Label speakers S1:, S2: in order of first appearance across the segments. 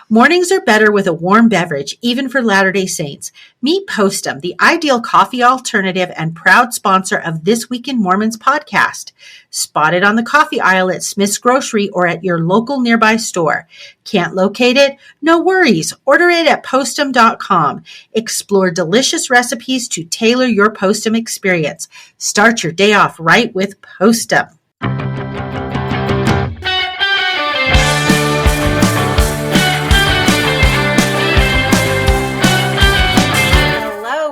S1: Mornings are better with a warm beverage, even for Latter-day Saints. Meet Postum, the ideal coffee alternative and proud sponsor of This Week in Mormons podcast. Spotted on the coffee aisle at Smith's Grocery or at your local nearby store. Can't locate it? No worries. Order it at postum.com. Explore delicious recipes to tailor your Postum experience. Start your day off right with Postum.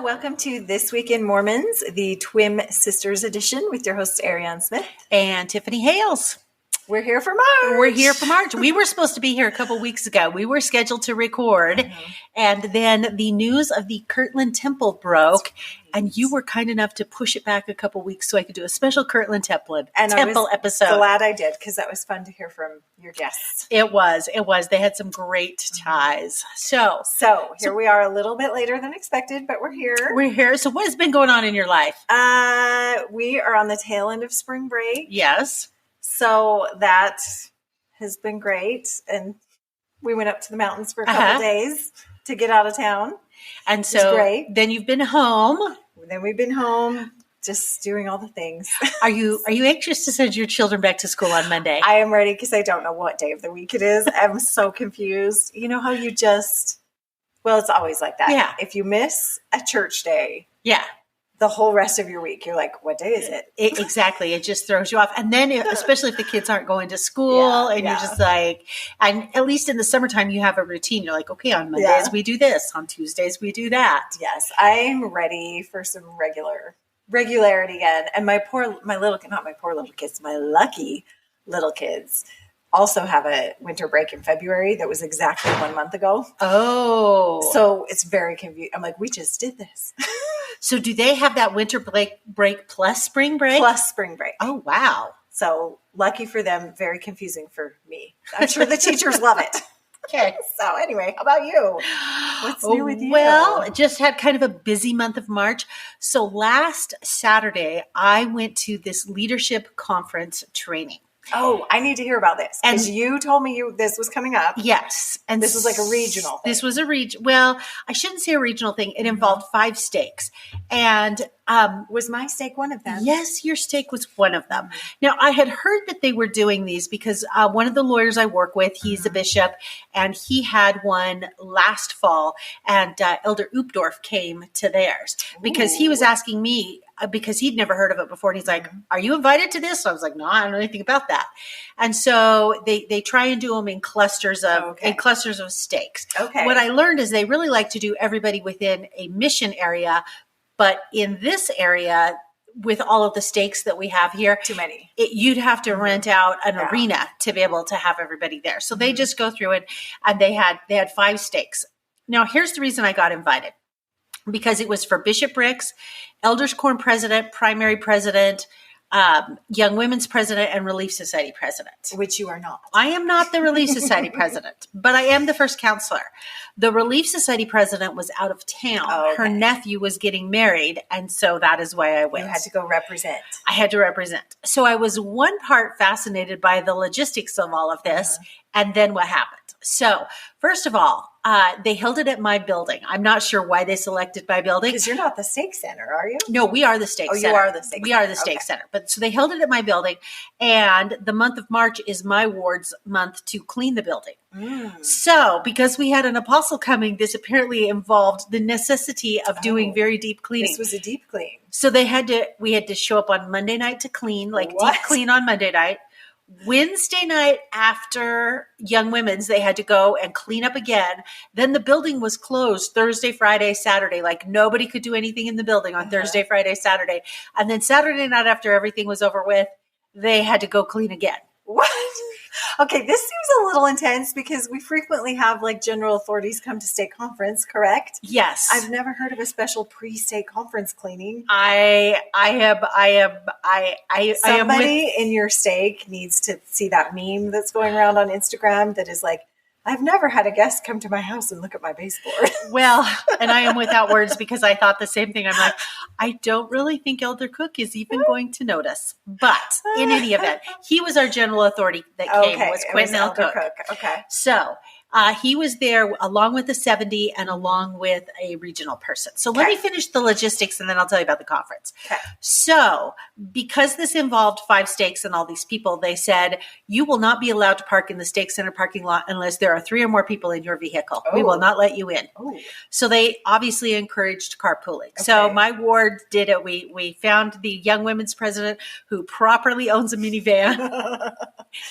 S2: Welcome to This Week in Mormons, the Twin Sisters edition with your host, Ariane Smith.
S3: And Tiffany Hales.
S2: We're here for March.
S3: We were supposed to be here a couple weeks ago. We were scheduled to record. And then the news of the Kirtland Temple broke. And you were kind enough to push it back a couple weeks so I could do a special Kirtland Temple episode.
S2: Glad I did, because that was fun to hear from your guests.
S3: It was. They had some great ties. So
S2: here we are, a little bit later than expected, but we're here.
S3: So what has been going on in your life?
S2: We are on the tail end of spring break.
S3: Yes.
S2: So that has been great. And we went up to the mountains for a couple days to get out of town.
S3: And so
S2: great.
S3: Then you've been home.
S2: Then we've been home just doing all the things.
S3: Are you anxious to send your children back to school on Monday?
S2: I am ready because I don't know what day of the week it is. I'm so confused. You know how you it's always like that.
S3: Yeah.
S2: If you miss a church day.
S3: Yeah.
S2: The whole rest of your week, you're like, what day is it?
S3: Exactly. It just throws you off. And then, especially if the kids aren't going to school you're just like, and at least in the summertime, you have a routine. You're like, okay, on Mondays we do this. On Tuesdays, we do that.
S2: Yes. I'm ready for some regularity again. And my lucky little kids also have a winter break in February that was exactly 1 month ago.
S3: Oh.
S2: So it's very confusing. I'm like, we just did this.
S3: So do they have that winter break plus spring break?
S2: Plus spring break.
S3: Oh, wow.
S2: So lucky for them, very confusing for me. I'm sure the teachers love it.
S3: Okay.
S2: So anyway, how about you? What's new with you?
S3: Well, just had kind of a busy month of March. So last Saturday, I went to this leadership conference training.
S2: Oh, I need to hear about this because you told me this was coming up.
S3: Yes.
S2: And this was like a regional thing.
S3: This was well, I shouldn't say a regional thing. It involved 5 stakes. And
S2: was my stake one of them?
S3: Yes, your stake was one of them. Now, I had heard that they were doing these because one of the lawyers I work with, he's a bishop, and he had one last fall, and Elder Updorf came to theirs because he was asking me, because he'd never heard of it before. And he's like, are you invited to this? So I was like, no, I don't know anything about that. And so they try and do them in clusters of stakes.
S2: Okay.
S3: What I learned is they really like to do everybody within a mission area. But in this area, with all of the stakes that we have here,
S2: too many.
S3: You'd have to rent out an arena to be able to have everybody there. So they just go through it, and they had 5 stakes. Now, here's the reason I got invited. Because it was for bishoprics, elders quorum president, primary president, young women's president, and Relief Society president.
S2: Which you are not.
S3: I am not the Relief Society president, but I am the first counselor. The Relief Society president was out of town.
S2: Oh, okay.
S3: Her nephew was getting married, and so that is why I went.
S2: You had to go represent.
S3: I had to represent. So I was one part fascinated by the logistics of all of this, and then what happened. So first of all, they held it at my building. I'm not sure why they selected my building.
S2: Because you're not the stake center, are you?
S3: No, we are the stake center.
S2: Oh, you are the stake center.
S3: We are the stake center. But so they held it at my building, and the month of March is my ward's month to clean the building. So because we had an apostle coming, this apparently involved the necessity of doing very deep cleaning.
S2: This was a deep clean.
S3: So we had to show up on Monday night to clean, deep clean on Monday night. Wednesday night after Young Women's, they had to go and clean up again. Then the building was closed Thursday, Friday, Saturday. Like nobody could do anything in the building on Thursday, Friday, Saturday. And then Saturday night after everything was over with, they had to go clean again.
S2: What? Okay, this seems a little intense because we frequently have like general authorities come to stake conference, correct?
S3: Yes.
S2: I've never heard of a special pre-stake conference cleaning. Somebody in your stake needs to see that meme that's going around on Instagram that is like, I've never had a guest come to my house and look at my baseboard.
S3: Well, and I am without words because I thought the same thing. I'm like, I don't really think Elder Cook is even going to notice. But in any event, he was our general authority that came, was Quentin L. Cook.
S2: Okay.
S3: So He was there along with the 70 and along with a regional person. So let me finish the logistics and then I'll tell you about the conference.
S2: Okay.
S3: So because this involved 5 stakes and all these people, they said, you will not be allowed to park in the stake center parking lot unless there are 3 or more people in your vehicle. We will not let you in.
S2: Oh.
S3: So they obviously encouraged carpooling. Okay. So my ward did it. We found the young women's president who properly owns a minivan.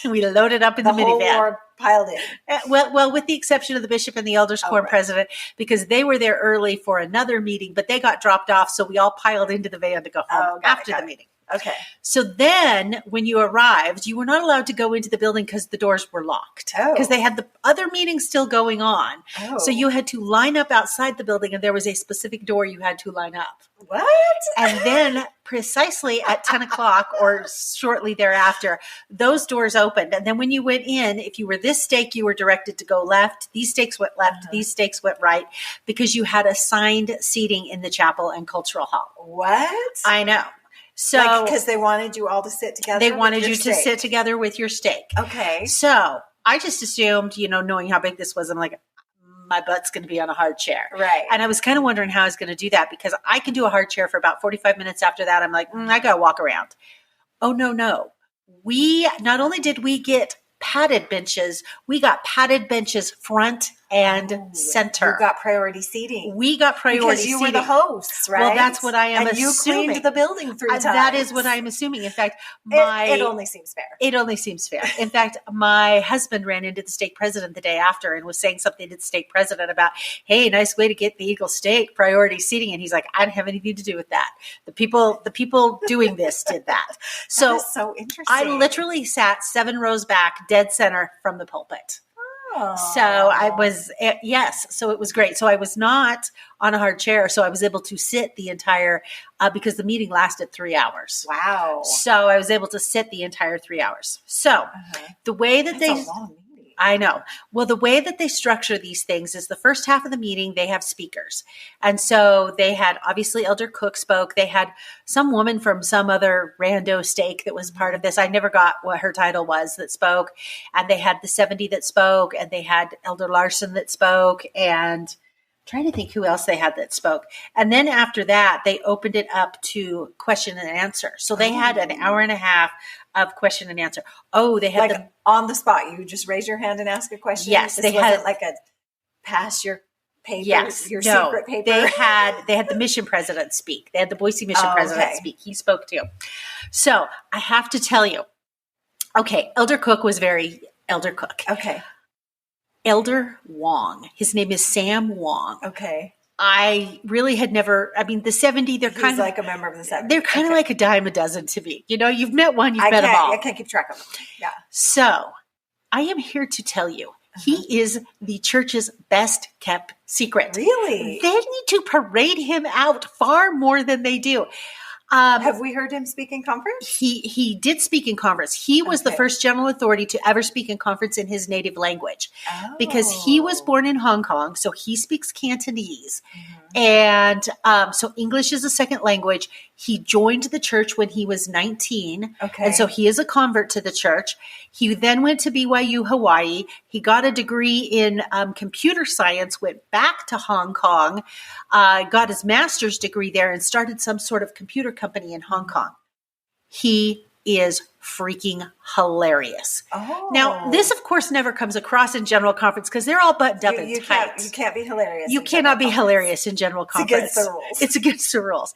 S3: We loaded up in the minivan.
S2: Whole ward piled in.
S3: Well, with the exception of the bishop and the elders quorum president, because they were there early for another meeting, but they got dropped off. So we all piled into the van to go home after the meeting.
S2: Okay.
S3: So then when you arrived, you were not allowed to go into the building because the doors were locked because they had the other meetings still going on. Oh. So you had to line up outside the building and there was a specific door you had to line up.
S2: What?
S3: And then precisely at 10 o'clock or shortly thereafter, those doors opened. And then when you went in, if you were this stake, you were directed to go left. These stakes went left. These stakes went right because you had assigned seating in the chapel and cultural hall.
S2: What?
S3: I know. So
S2: because they wanted you all to sit together.
S3: They wanted you to sit together with your stake.
S2: Okay.
S3: So I just assumed, knowing how big this was, I'm like, my butt's going to be on a hard chair.
S2: Right.
S3: And I was kind of wondering how I was going to do that because I can do a hard chair for about 45 minutes. After that, I'm like, I got to walk around. Oh, no. Not only did we get padded benches, we got padded benches front and center.
S2: You got priority seating.
S3: We got priority
S2: because you
S3: seating.
S2: were the hosts, right?
S3: Well, that's what I am
S2: and
S3: assuming.
S2: You cleaned the building 3 times.
S3: That is what I am assuming. In fact,
S2: it only seems fair.
S3: It only seems fair. In fact, my husband ran into the stake president the day after and was saying something to the stake president about, hey, nice way to get the Eagle stake, priority seating. And he's like, I don't have anything to do with that. The people doing this did that. So,
S2: that is so interesting.
S3: I literally sat 7 rows back, dead center from the pulpit. So I was, so it was great. So I was not on a hard chair. So I was able to sit the entire, because the meeting lasted 3 hours.
S2: Wow.
S3: So I was able to sit the entire 3 hours. So the way that
S2: That's a long meeting.
S3: I know. Well, the way that they structure these things is the first half of the meeting, they have speakers. And so they had, obviously, Elder Cook spoke. They had some woman from some other rando stake that was part of this. I never got what her title was that spoke. And they had the 70 that spoke. And they had Elder Larson that spoke. And I'm trying to think who else they had that spoke. And then after that, they opened it up to question and answer. So they had an hour and a half of question and answer. Oh, they had
S2: on the spot. You just raise your hand and ask a question.
S3: Yes,
S2: they had like a pass your paper.
S3: Yes,
S2: your secret paper.
S3: They had the mission president speak. They had the Boise mission president speak. He spoke too. So I have to tell you, Elder Cook was very Elder Cook.
S2: Okay.
S3: Elder Wong. His name is Sam Wong.
S2: Okay.
S3: I really had never, the 70, they're kind of
S2: like a member of the 70.
S3: They're kind of like a dime a dozen to me. You've met one, you've met them all.
S2: I can't keep track of them. Yeah.
S3: So I am here to tell you, he is the church's best kept secret.
S2: Really?
S3: They need to parade him out far more than they do.
S2: Have we heard him speak in conference?
S3: He did speak in conference. He was the first general authority to ever speak in conference in his native language because he was born in Hong Kong. So he speaks Cantonese. And so English is a second language. He joined the church when he was 19.
S2: Okay.
S3: And so he is a convert to the church. He then went to BYU, Hawaii. He got a degree in computer science, went back to Hong Kong, got his master's degree there and started some sort of computer company in Hong Kong. He is freaking hilarious.
S2: Oh.
S3: Now, this, of course, never comes across in general conference because they're all buttoned up and tight.
S2: You can't be hilarious.
S3: You cannot be hilarious in general conference.
S2: It's against the rules.
S3: It's against the rules.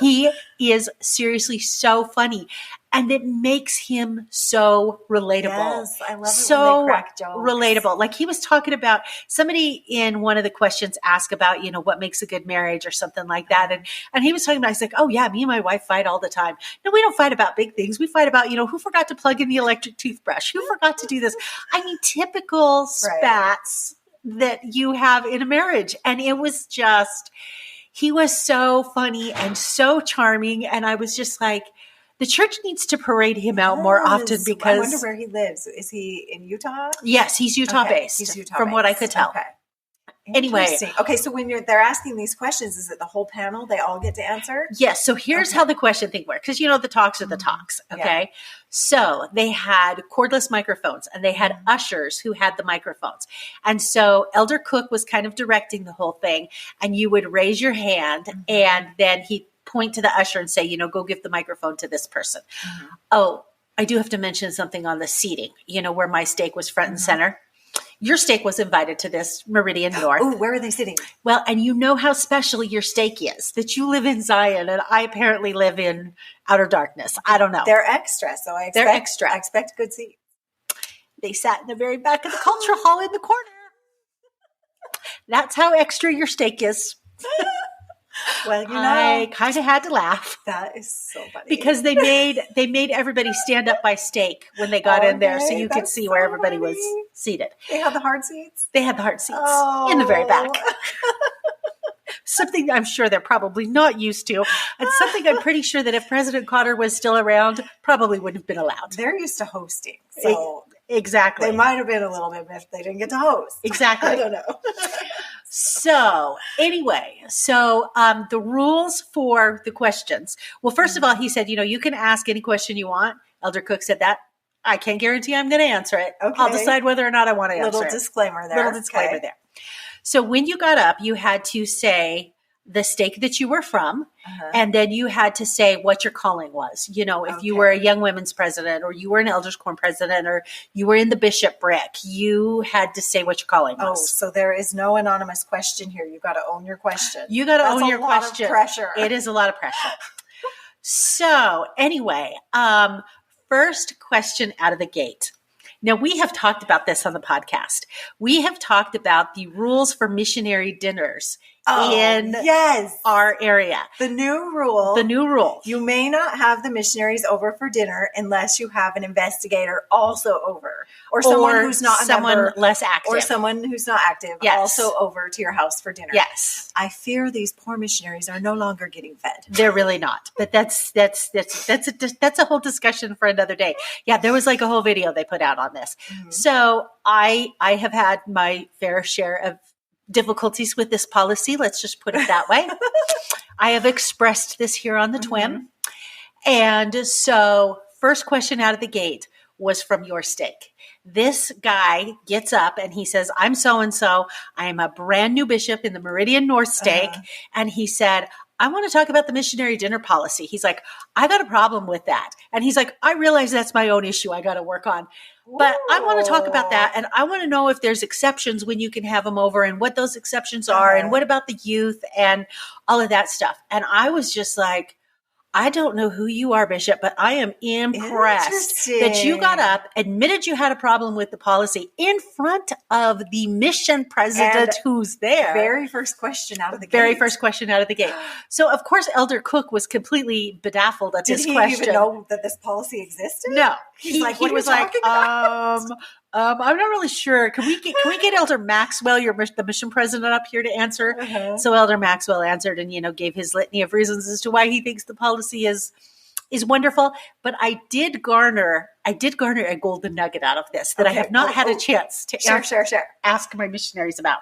S3: He is seriously so funny. And it makes him so relatable.
S2: Yes, I love it when they crack jokes.
S3: Relatable. Like he was talking about, somebody in one of the questions asked about, what makes a good marriage or something like that. And he was talking about, he's like, oh yeah, me and my wife fight all the time. No, we don't fight about big things. We fight about, who forgot to plug in the electric toothbrush? Who forgot to do this? Typical spats that you have in a marriage. And it was just, he was so funny and so charming. And I was just like, the church needs to parade him out more often because
S2: I wonder where he lives. Is he in Utah?
S3: Yes, he's Utah based.
S2: He's Utah
S3: from
S2: based.
S3: what I could tell.
S2: Okay.
S3: Anyway.
S2: Interesting. Okay, so when they're asking these questions, is it the whole panel? They all get to answer?
S3: Yes. So here's how the question thing works. Because, the talks are the talks. Okay.
S2: Yeah.
S3: So they had cordless microphones and they had ushers who had the microphones. And so Elder Cook was kind of directing the whole thing. And you would raise your hand and then he'd point to the usher and say, go give the microphone to this person. Oh, I do have to mention something on the seating, where my steak was front and center. Your steak was invited to this Meridian North.
S2: Oh, where are they sitting?
S3: Well, and you know how special your steak is, that you live in Zion and I apparently live in outer darkness. I don't know.
S2: They're extra, so I expect good seats.
S3: They sat in the very back of the cultural hall in the corner. That's how extra your steak is.
S2: Well,
S3: I kind of had to laugh.
S2: That is so funny.
S3: Because they made everybody stand up by steak when they got in there so you could see where everybody was seated.
S2: They had the hard seats?
S3: They had the hard seats in the very back. Something I'm sure they're probably not used to, and something I'm pretty sure that if President Cotter was still around, probably wouldn't have been allowed.
S2: They're used to hosting, so
S3: exactly.
S2: They might have been a little bit if they didn't get to host.
S3: Exactly.
S2: I don't know.
S3: So anyway, the rules for the questions. Well, first of all, he said, you can ask any question you want. Elder Cook said that. I can't guarantee I'm going to answer it. Okay. I'll decide whether or not I want to answer it.
S2: Little disclaimer there.
S3: There. So when you got up, you had to say the stake that you were from, and then you had to say what your calling was. If you were a young women's president or you were an elders quorum president or you were in the bishopric, you had to say what your calling was.
S2: Oh, so there is no anonymous question here. You got to own your question.
S3: You got to own your question.
S2: Of pressure.
S3: It is a lot of pressure. So anyway, first question out of the gate. Now, we have talked about this on the podcast. We have talked about the rules for missionary dinners in our area.
S2: The new rule. You may not have the missionaries over for dinner unless you have an investigator also over. Or someone who's not
S3: less active.
S2: Or someone who's not active also over to your house for dinner.
S3: Yes.
S2: I fear these poor missionaries are no longer getting fed.
S3: They're really not. But that's a whole discussion for another day. Yeah, there was like a whole video they put out on this. Mm-hmm. So I have had my fair share of difficulties with this policy. Let's just put it that way. I have expressed this here on the TWIM. And so first question out of the gate was from your stake. This guy gets up and he says, I'm so-and-so. I am a brand new bishop in the Meridian North stake. And he said, I want to talk about the missionary dinner policy. He's like, I got a problem with that. And he's like, I realize that's my own issue I got to work on. But I want to talk about that. And I want to know if there's exceptions when you can have them over and what those exceptions are. And what about the youth and all of that stuff. And I was just like, I don't know who you are, Bishop, but I am impressed that you got up, admitted you had a problem with the policy in front of the mission president who's there.
S2: Very first question out of the gate.
S3: So, of course, Elder Cook was completely bedazzled at this question.
S2: Did he even know that this policy existed?
S3: No.
S2: He's like, what are you talking about?
S3: I'm not really sure. Can we get Elder Maxwell, the mission president, up here to answer? So Elder Maxwell answered and, gave his litany of reasons as to why he thinks the policy is wonderful. But I did garner a golden nugget out of this that I have not had a chance to ask my missionaries about.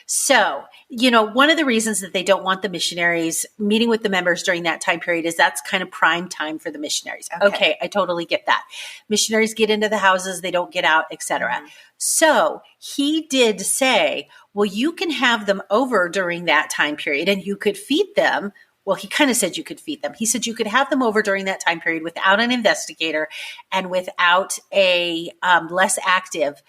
S3: So, one of the reasons that they don't want the missionaries meeting with the members during that time period is that's kind of prime time for the missionaries. Okay, I totally get that. Missionaries get into the houses, they don't get out, etc. So he did say, well, you can have them over during that time period and you could feed them. Well, he kind of said you could feed them. He said you could have them over during that time period without an investigator and without a less active,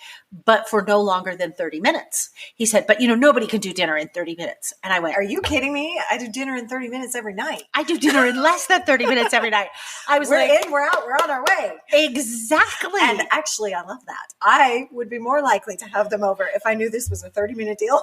S3: but for no longer than 30 minutes. He said, but nobody can do dinner in 30 minutes. And I went,
S2: are you kidding me? I do dinner in 30 minutes every night.
S3: I do dinner in less than 30 minutes every night. I was
S2: we're in, we're out, we're on our way.
S3: Exactly.
S2: And actually, I love that. I would be more likely to have them over if I knew this was a 30-minute deal.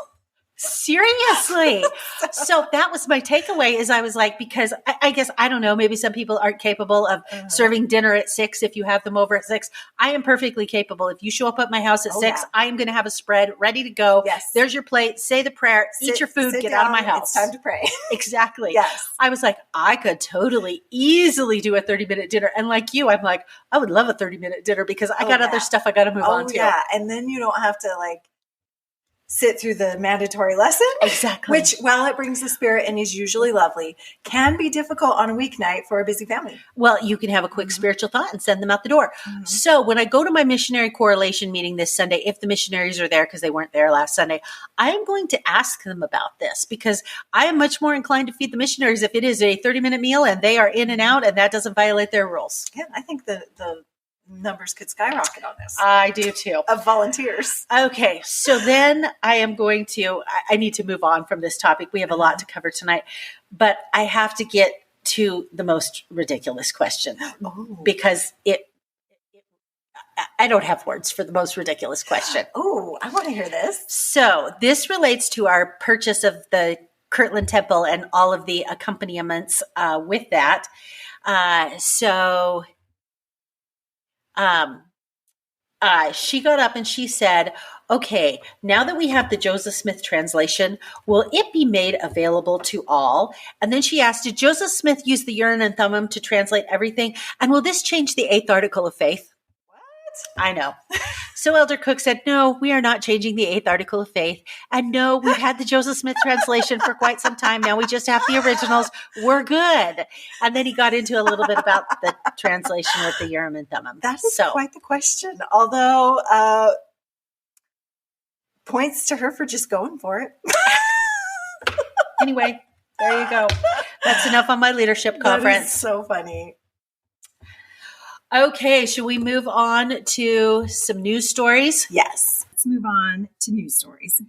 S3: Seriously. So that was my takeaway is I was like, because I guess, I don't know, maybe some people aren't capable of serving dinner at 6 if you have them over at 6. I am perfectly capable. If you show up at my house at 6, I am going to have a spread ready to go.
S2: Yes.
S3: There's your plate. Say the prayer. Eat your food. Get out of my house.
S2: It's time to pray.
S3: Exactly.
S2: Yes.
S3: I was like, I could totally easily do a 30-minute dinner. And like you, I'm like, I would love a 30-minute dinner because I got other stuff I got to move on to.
S2: Yeah. And then you don't have to sit through the mandatory lesson.
S3: Exactly.
S2: Which, while it brings the spirit and is usually lovely, can be difficult on a weeknight for a busy family.
S3: Well, you can have a quick spiritual thought and send them out the door. So when I go to my missionary correlation meeting this Sunday, if the missionaries are there, because they weren't there last Sunday, I am going to ask them about this, because I am much more inclined to feed the missionaries if it is a 30-minute meal and they are in and out and that doesn't violate their rules.
S2: Yeah, I think the numbers could skyrocket on this.
S3: I do too.
S2: Of volunteers.
S3: Okay, so then I am going to, I need to move on from this topic. We have a lot to cover tonight, but I have to get to the most ridiculous question because I don't have words for the most ridiculous question.
S2: Oh, I want to hear this.
S3: So this relates to our purchase of the Kirtland Temple and all of the accompaniments with that. She got up and she said, okay, now that we have the Joseph Smith translation, will it be made available to all? And then she asked, did Joseph Smith use the Urim and Thummim to translate everything? And will this change the 8th article of faith? What? I know. So Elder Cook said, no, we are not changing the 8th article of faith. And no, we've had the Joseph Smith translation for quite some time now. We just have the originals. We're good. And then he got into a little bit about the translation with the Urim and Thummim.
S2: That is quite the question. Although, points to her for just going for it.
S3: Anyway, there you go. That's enough on my leadership conference.
S2: That is so funny.
S3: Okay, should we move on to some news stories?
S2: Yes. Let's move on to news stories.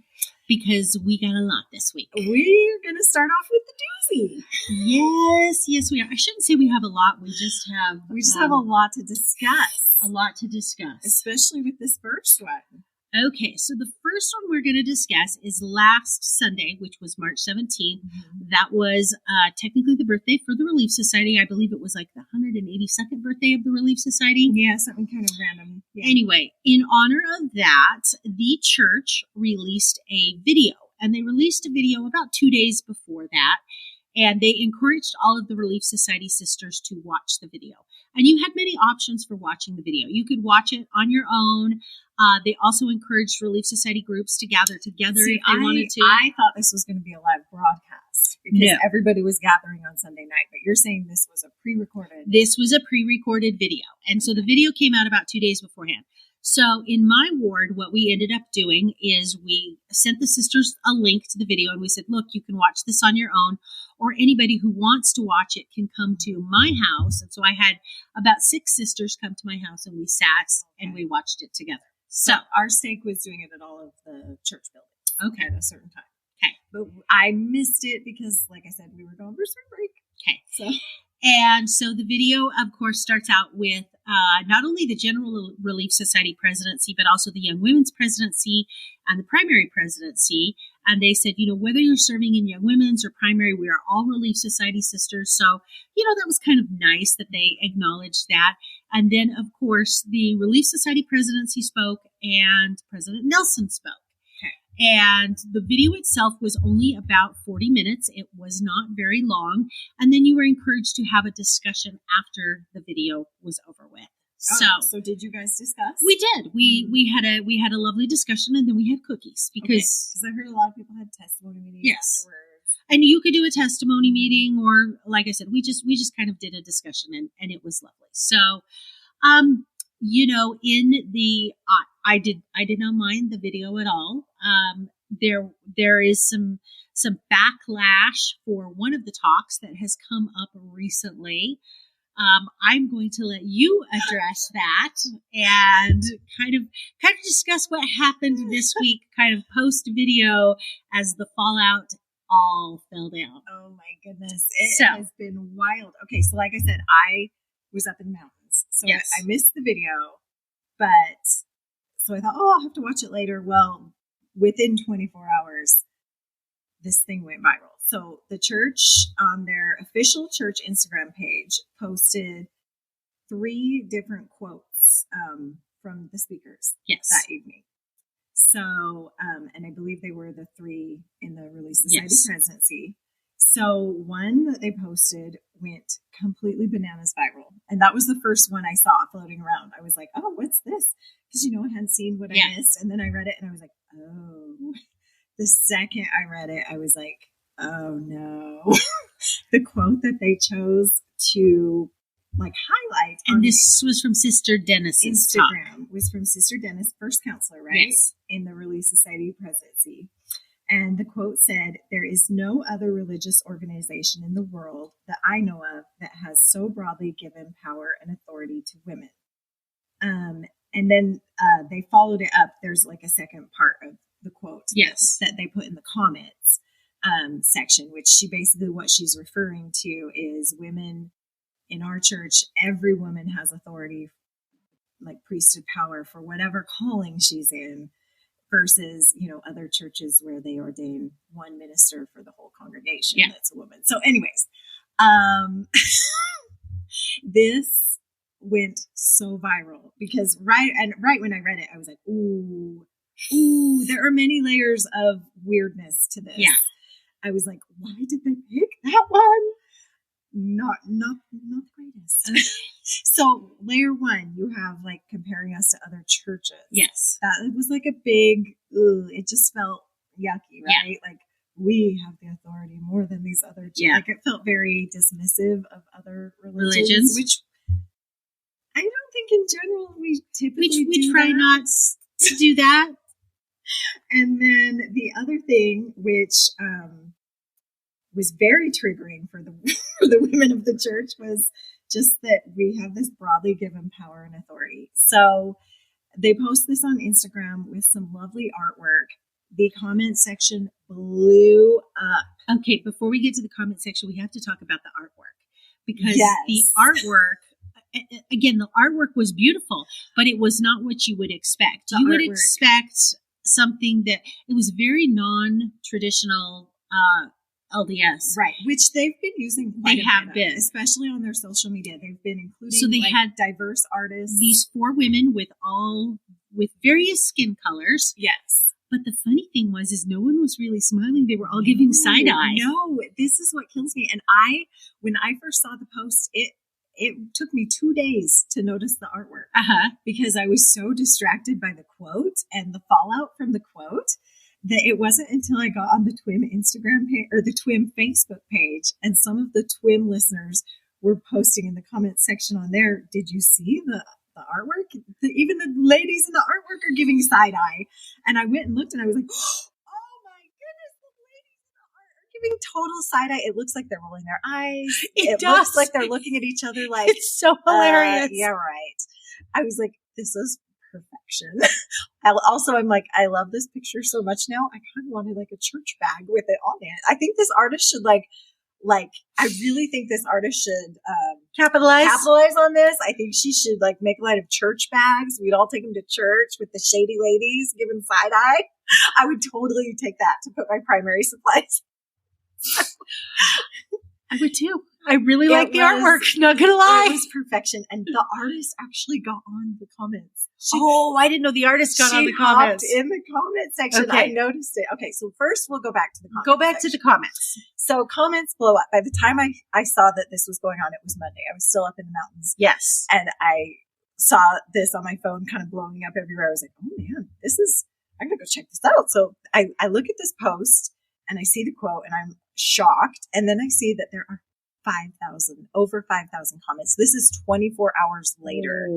S3: Because we got a lot this week.
S2: We're going to start off with the doozy.
S3: Yes, we are. I shouldn't say we have a lot. We just have
S2: a lot to discuss.
S3: A lot to discuss.
S2: Especially with this first one.
S3: Okay, so the first one we're going to discuss is last Sunday, which was March 17th. That was technically the birthday for the Relief Society. I believe it was like the 182nd birthday of the Relief Society.
S2: Yeah, something kind of random. Yeah.
S3: Anyway, in honor of that, the church released a video. And they released a video about 2 days before that. And they encouraged all of the Relief Society sisters to watch the video. And you had many options for watching the video. You could watch it on your own. They also encouraged Relief Society groups to gather together if they wanted to.
S2: I thought this was going to be a live broadcast because everybody was gathering on Sunday night. But you're saying this was a pre-recorded.
S3: This was a pre-recorded video. And so the video came out about 2 days beforehand. So in my ward, what we ended up doing is we sent the sisters a link to the video and we said, look, you can watch this on your own, or anybody who wants to watch it can come to my house. And so I had about 6 sisters come to my house and we sat and we watched it together. So
S2: our stake was doing it at all of the church buildings.
S3: Okay.
S2: At a certain time.
S3: Okay.
S2: But I missed it because, like I said, we were going for spring break.
S3: Okay. And so the video, of course, starts out with not only the General Relief Society presidency, but also the Young Women's presidency and the primary presidency. And they said, whether you're serving in Young Women's or primary, we are all Relief Society sisters. So, that was kind of nice that they acknowledged that. And then, of course, the Relief Society presidency spoke and President Nelson spoke. And the video itself was only about 40 minutes. It was not very long. And then you were encouraged to have a discussion after the video was over with.
S2: So did you guys discuss?
S3: We did. We had a lovely discussion, and then we had cookies because
S2: I heard a lot of people had testimony meetings afterwards.
S3: And you could do a testimony meeting, or like I said, we just kind of did a discussion, and it was lovely. So, in the I did not mind the video at all. There is some backlash for one of the talks that has come up recently. I'm going to let you address that and kind of discuss what happened this week, kind of post video as the fallout all fell down.
S2: Oh my goodness. It has been wild. Okay. So like I said, I was up in the mountains, so I missed the video, but so I thought, I'll have to watch it later. Well, within 24 hours, this thing went viral. So the church on their official church Instagram page posted 3 different quotes from the speakers that evening. So, and I believe they were the 3 in the Relief Society presidency. So one that they posted went completely bananas viral. And that was the first one I saw floating around. I was like, oh, what's this? Because, I hadn't seen what I missed. And then I read it and I was like, oh. The second I read it, I was like, oh no. The quote that they chose to like highlight.
S1: And this was from Sister Dennis's
S2: Instagram.
S1: talk.
S2: Was from Sister Dennis, first counselor, right?
S1: Yes.
S2: In the Relief Society presidency. And the quote said, "There is no other religious organization in the world that I know of that has so broadly given power and authority to women." And then they followed it up. There's like a second part of the quote that they put in the comments section, which what she's referring to is women in our church. Every woman has authority, like priesthood power for whatever calling she's in, versus, other churches where they ordain one minister for the whole congregation that's a woman. So anyways, this went so viral because right when I read it, I was like, ooh, there are many layers of weirdness to this.
S1: Yeah.
S2: I was like, why did they pick that one? Not the greatest. So layer one, you have like comparing us to other churches.
S1: Yes.
S2: That it was like a big, it just felt yucky, right? Yeah. Like we have the authority more than these other churches. Yeah. Like it felt very dismissive of other religions. Which I don't think in general we typically
S1: we try not to do that.
S2: And then the other thing, which was very triggering for the women of the church, was just that we have this broadly given power and authority. So they post this on Instagram with some lovely artwork. The comment section blew up.
S1: Okay, before we get to the comment section, we have to talk about the artwork. Because the artwork, again, the artwork was beautiful, but it was not what you would expect. You would expect something that, it was very non-traditional LDS.
S2: Right, which they've been using quite
S1: They have been.
S2: Especially on their social media. They've been including
S1: so they had
S2: diverse artists.
S1: These 4 women with various skin colors.
S2: Yes.
S1: But the funny thing is no one was really smiling. They were all giving side eye.
S2: No, this is what kills me. And when I first saw the post, it took me 2 days to notice the artwork because I was so distracted by the quote and the fallout from the quote that it wasn't until I got on the TWIM Instagram page or the TWIM Facebook page, and some of the TWIM listeners were posting in the comments section on there, "Did you see the artwork? Even the ladies in the artwork are giving side eye." And I went and looked and I was like, oh my goodness, the ladies in the art are giving total side eye. It looks like they're rolling their eyes. It looks like they're looking at each other like,
S1: it's so hilarious.
S2: Yeah, right. I was like, this is perfection. I'm like, I love this picture so much now. I kind of wanted like a church bag with it on it. I think this artist should I really think this artist should capitalize on this. I think she should make light of church bags. We'd all take them to church with the shady ladies giving side eye. I would totally take that to put my primary supplies.
S1: I would too. I really like the artwork. Not gonna lie,
S2: it was perfection, and the artist actually got on the comments.
S1: I didn't know the artist got on the comments.
S2: In the comment section. Okay. I noticed it. Okay, so first we'll go back to the comments.
S1: Go back to the comments.
S2: So comments blow up. By the time I saw that this was going on, it was Monday. I was still up in the mountains.
S1: Yes.
S2: And I saw this on my phone kind of blowing up everywhere. I was like, oh man, I'm going to go check this out. So I look at this post and I see the quote and I'm shocked. And then I see that there are over 5,000 comments. This is 24 hours later.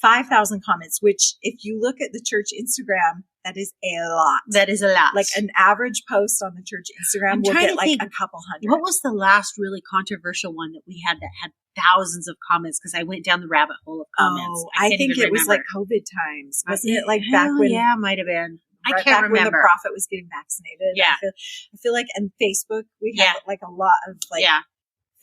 S2: 5,000 comments, which if you look at the church Instagram, that is a lot.
S1: That is a lot.
S2: Like an average post on the church Instagram will get a couple hundred.
S1: What was the last really controversial one that we had that had thousands of comments? Because I went down the rabbit hole of comments.
S2: I think it was like COVID times. Wasn't it like back when?
S1: Yeah, might have been.
S2: I can't remember. When the prophet was getting vaccinated.
S1: Yeah.
S2: I feel like, and Facebook, we had a lot of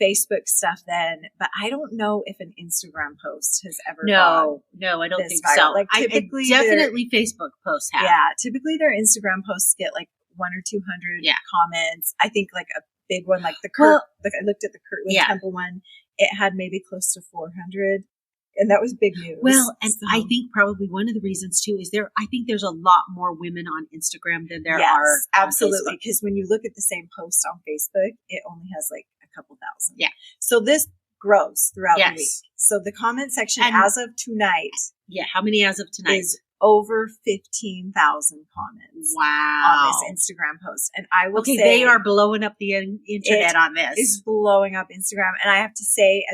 S2: Facebook stuff then, but I don't know if an Instagram post has ever gone
S1: No, I don't think
S2: viral.
S1: so.
S2: Like typically,
S1: definitely Facebook posts have.
S2: Yeah, typically their Instagram posts get 100 or 200 comments. I think a big one, like the Kurt. I looked at the Kirtland Temple one. It had maybe close to 400, and that was big news.
S1: Well, and I think probably one of the reasons too is I think there's a lot more women on Instagram than there are.
S2: Absolutely, because when you look at the same post on Facebook, it only has a couple thousand.
S1: Yeah.
S2: So this grows throughout the week. So the comment section as of tonight.
S1: Yeah. How many as of tonight?
S2: Is over 15,000 comments.
S3: Wow.
S2: On this Instagram post. And I will say
S3: they are blowing up the internet on this.
S2: It's blowing up Instagram. And I have to say,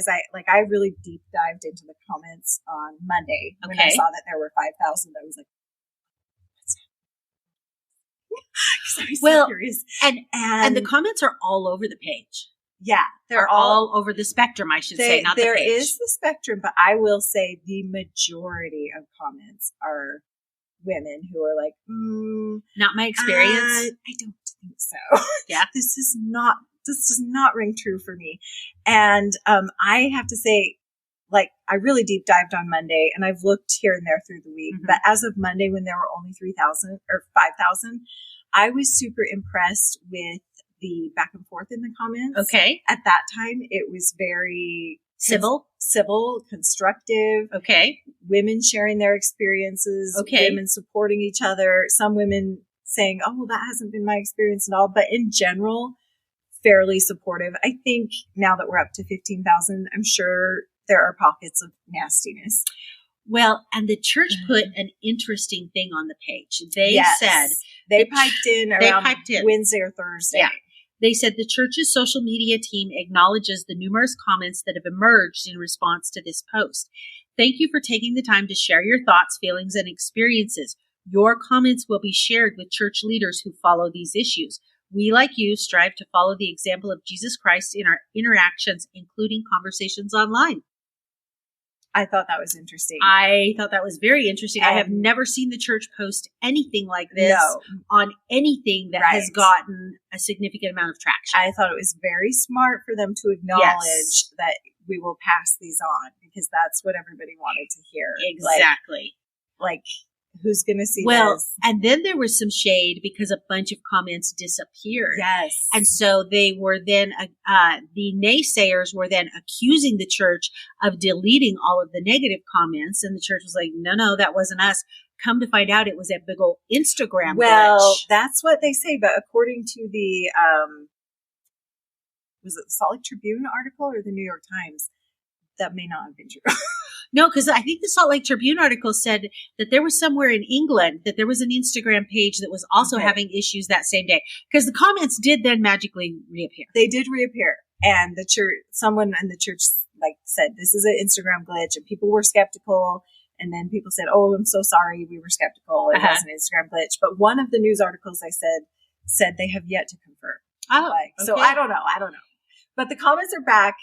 S2: I really deep dived into the comments on Monday when I saw that there were 5,000. I was like, what's happening? I was so curious.
S3: And the comments are all over the page.
S2: Yeah.
S3: They're all over the spectrum, I should say, not the page. There
S2: is the spectrum, but I will say the majority of comments are women who are like,
S3: not my experience.
S2: I don't think so.
S3: Yeah.
S2: This does not ring true for me. And I have to say, like, I really deep dived on Monday, and I've looked here and there through the week, but as of Monday, when there were only 3,000 or 5,000, I was super impressed with the back and forth in the comments.
S3: Okay.
S2: At that time, it was very
S3: civil,
S2: constructive.
S3: Okay.
S2: Women sharing their experiences.
S3: Okay.
S2: Women supporting each other. Some women saying, oh, well, that hasn't been my experience at all. But in general, fairly supportive. I think now that we're up to 15,000, I'm sure there are pockets of nastiness.
S3: Well, and the church put an interesting thing on the page. They said
S2: they piped in around Wednesday or Thursday.
S3: Yeah. They said the church's social media team acknowledges the numerous comments that have emerged in response to this post. Thank you for taking the time to share your thoughts, feelings, and experiences. Your comments will be shared with church leaders who follow these issues. We, like you, strive to follow the example of Jesus Christ in our interactions, including conversations online.
S2: I thought that was interesting.
S3: I thought that was very interesting. I have never seen the church post anything like this on anything that has gotten a significant amount of traction.
S2: I thought it was very smart for them to acknowledge that we will pass these on, because that's what everybody wanted to hear.
S3: Exactly.
S2: Like who's going to see this?
S3: Well, and then there was some shade because a bunch of comments disappeared.
S2: Yes.
S3: And so they were then, the naysayers were then accusing the church of deleting all of the negative comments. And the church was like, no, that wasn't us. Come to find out, it was a big old Instagram
S2: glitch.
S3: That's
S2: That's what they say. But according to the, was it the Salt Lake Tribune article or the New York Times? That may not have been true.
S3: No, because I think the Salt Lake Tribune article said that there was somewhere in England that there was an Instagram page that was also having issues that same day. Because the comments did then magically reappear.
S2: They did reappear. And the church, someone in the church said, this is an Instagram glitch, and people were skeptical. And then people said, oh, I'm so sorry. We were skeptical. It was an Instagram glitch. But one of the news articles I said they have yet to confirm.
S3: Oh,
S2: So I don't know. But the comments are back.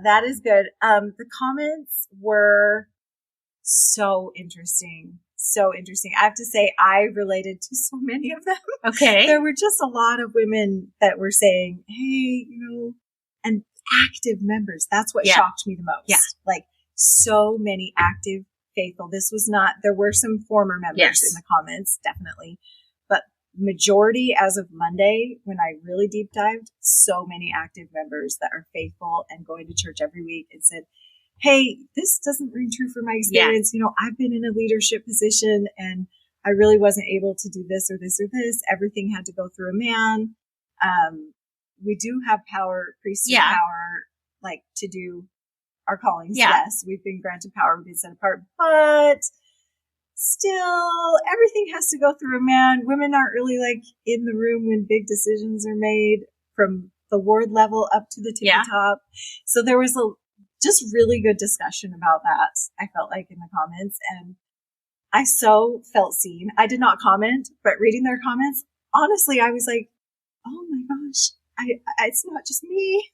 S2: That is good. The comments were so interesting. I have to say, I related to so many of them.
S3: Okay.
S2: There were just a lot of women that were saying, hey, and active members. That's what shocked me the most.
S3: Yeah.
S2: Like so many active, faithful. This was not, there were some former members in the comments, definitely. But majority as of Monday, when I really deep dived, so many active members that are faithful and going to church every week and said, hey, this doesn't ring true for my experience. I've been in a leadership position and I really wasn't able to do this or this or this. Everything had to go through a man. We do have power, priesthood power, like to do our callings.
S3: Yeah.
S2: Yes, we've been granted power, we've been set apart, but still, everything has to go through a man. Women aren't really like in the room when big decisions are made from the ward level up to the tippy top. So there was just really good discussion about that, I felt like, in the comments. And I so felt seen. I did not comment, but reading their comments, honestly, I was like, oh my gosh, it's not just me.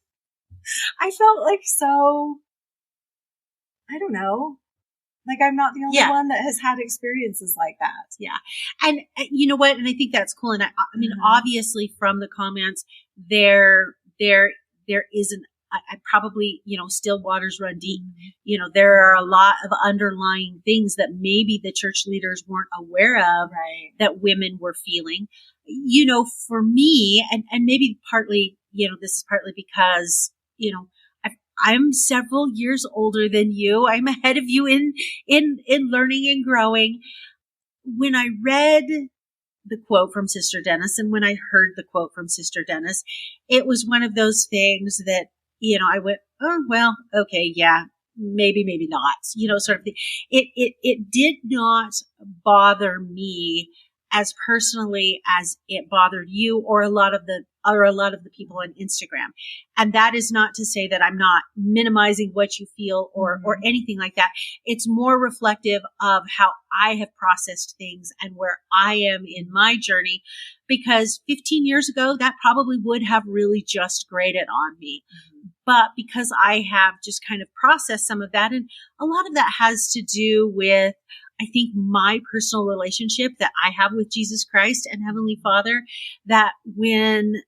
S2: I felt like so, I don't know. Like I'm not the only one that has had experiences like that.
S3: Yeah. And you know what? And I think that's cool. And I mean, obviously from the comments, there isn't, I probably, still waters run deep. There are a lot of underlying things that maybe the church leaders weren't aware of that women were feeling. For me, and maybe partly, this is partly because, I'm several years older than you. I'm ahead of you in learning and growing. When I read the quote from Sister Dennis and when I heard the quote from Sister Dennis, it was one of those things that, I went, oh, well, okay, yeah, maybe not, sort of thing. It did not bother me as personally as it bothered you or a lot of the people on Instagram. And that is not to say that I'm not minimizing what you feel or anything like that. It's more reflective of how I have processed things and where I am in my journey, because 15 years ago, that probably would have really just grated on me. But because I have just kind of processed some of that, and a lot of that has to do with, I think, my personal relationship that I have with Jesus Christ and Heavenly Father, that when,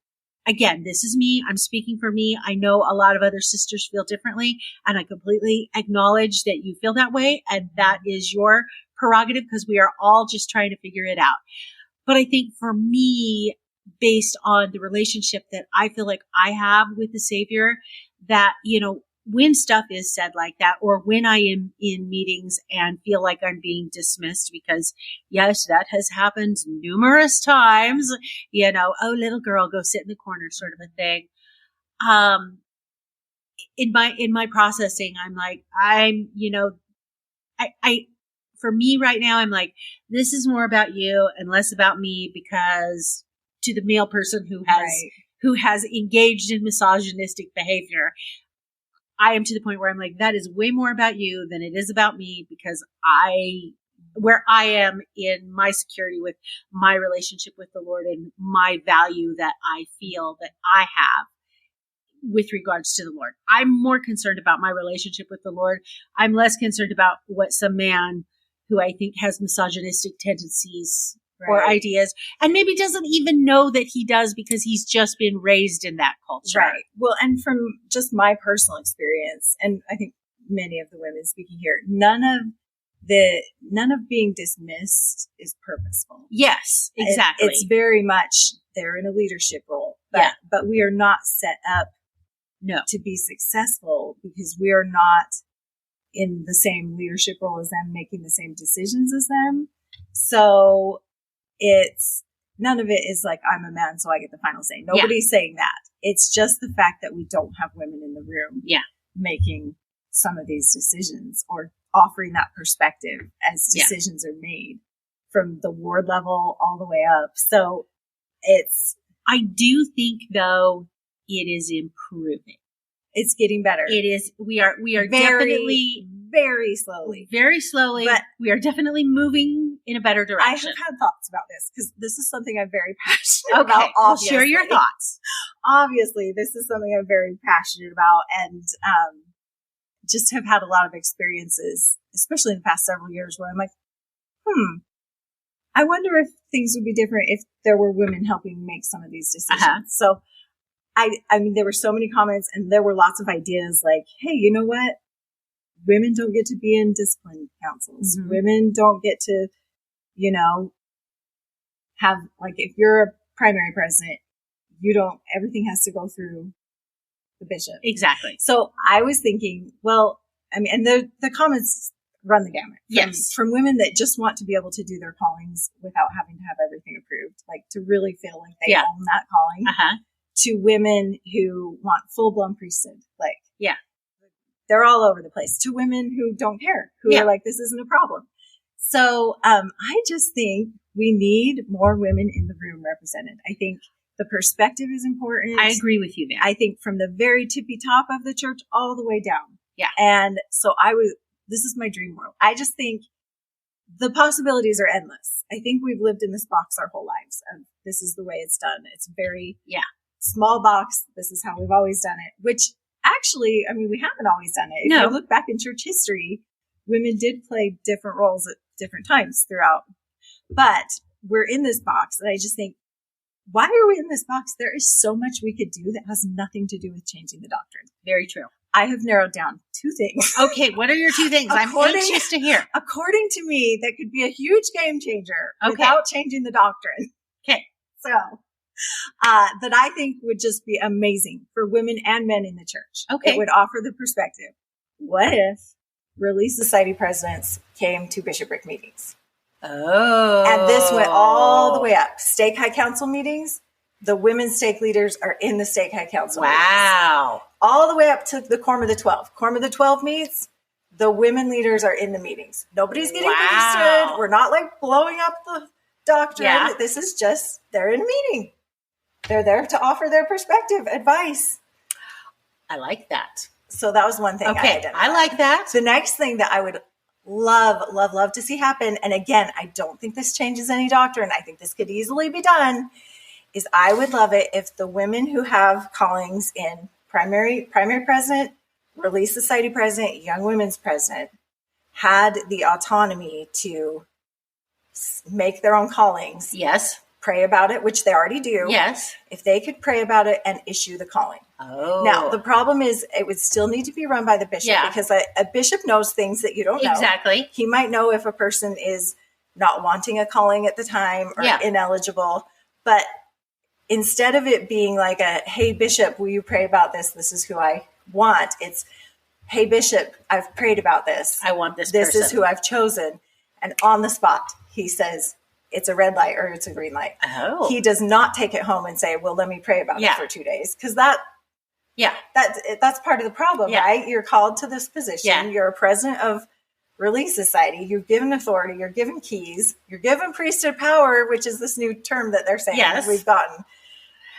S3: again, this is me, I'm speaking for me. I know a lot of other sisters feel differently, and I completely acknowledge that you feel that way, and that is your prerogative, because we are all just trying to figure it out. But I think for me, based on the relationship that I feel like I have with the Savior, that, when stuff is said like that, or when I am in meetings and feel like I'm being dismissed, because yes, that has happened numerous times, oh, little girl, go sit in the corner sort of a thing. In my processing, I'm like, for me right now, I'm like, this is more about you and less about me, because to the male person who has engaged in misogynistic behavior, I am to the point where I'm like, that is way more about you than it is about me, because where I am in my security with my relationship with the Lord and my value that I feel that I have with regards to the Lord. I'm more concerned about my relationship with the Lord. I'm less concerned about what some man who I think has misogynistic tendencies or ideas, and maybe doesn't even know that he does, because he's just been raised in that culture.
S2: Right. Well, and from just my personal experience, and I think many of the women speaking here, none of being dismissed is purposeful.
S3: Yes, exactly.
S2: It's very much, they're in a leadership role, but we are not set up to be successful, because we are not in the same leadership role as them, making the same decisions as them. So it's, none of it is like, I'm a man, so I get the final say. Nobody's saying that. It's just the fact that we don't have women in the room making some of these decisions, or offering that perspective as decisions are made from the ward level all the way up. So
S3: I do think, though, it is improving.
S2: It's getting better.
S3: It is. We are definitely
S2: very slowly,
S3: but we are definitely moving in a better direction.
S2: I have had thoughts about this, because this is something I'm very passionate about.
S3: Well, share your thoughts.
S2: Obviously, this is something I'm very passionate about, and just have had a lot of experiences, especially in the past several years, where I'm like, I wonder if things would be different if there were women helping make some of these decisions. So I mean, there were so many comments, and there were lots of ideas like, hey, you know what? Women don't get to be in discipline councils. Mm-hmm. Women don't get to, have, like, if you're a primary president, everything has to go through the bishop.
S3: Exactly.
S2: So I was thinking, well, I mean, and the comments run the gamut. From women that just want to be able to do their callings without having to have everything approved, like to really feel like they own that calling. To women who want full-blown priesthood, they're all over the place. To women who don't care, who are like, this isn't a problem. So I just think we need more women in the room represented. I think the perspective is important.
S3: I agree with you there.
S2: I think from the very tippy top of the church all the way down.
S3: Yeah.
S2: And so this is my dream world. I just think the possibilities are endless. I think we've lived in this box our whole lives. This is the way it's done. It's very small box. This is how we've always done it, which actually, I mean, we haven't always done it. If you look back in church history, women did play different roles at different times throughout, but we're in this box. And I just think, why are we in this box? There is so much we could do that has nothing to do with changing the doctrine.
S3: Very true.
S2: I have narrowed down 2 things.
S3: Okay. What are your 2 things? I'm anxious to hear.
S2: According to me, that could be a huge game changer without changing the doctrine.
S3: Okay.
S2: So, that I think would just be amazing for women and men in the church.
S3: Okay.
S2: It would offer the perspective. What if Relief Society presidents came to bishopric meetings?
S3: Oh.
S2: And this went all the way up. Stake High Council meetings. The women stake leaders are in the Stake High Council meetings.
S3: Wow.
S2: All the way up to the Quorum of the 12. Quorum of the 12 meets. the women leaders are in the meetings. Nobody's getting boosted. We're not like blowing up the doctrine. Yeah. This is just, they're in a meeting. They're there to offer their perspective, advice.
S3: I like that.
S2: So that was one thing.
S3: Okay, I like that.
S2: The next thing that I would love to see happen, and again, I don't think this changes any doctrine. I think this could easily be done, is I would love it if the women who have callings in primary president, Relief Society president, Young Women's president, had the autonomy to make their own callings.
S3: Yes.
S2: Pray about it, which they already do.
S3: Yes.
S2: If they could pray about it and issue the calling.
S3: Oh.
S2: Now, the problem is it would still need to be run by the bishop because a bishop knows things that you don't know.
S3: Exactly.
S2: He might know if a person is not wanting a calling at the time or ineligible. But instead of it being like a, hey, bishop, will you pray about this? This is who I want. It's, hey, bishop, I've prayed about this.
S3: I want this
S2: This
S3: person.
S2: is who I've chosen. And on the spot, he says, it's a red light or it's a green light.
S3: Oh.
S2: He does not take it home and say, well, let me pray about it for 2 days. Because that's part of the problem, right? You're called to this position. Yeah. You're a president of Relief Society. You're given authority. You're given keys. You're given priesthood power, which is this new term that they're saying that we've gotten.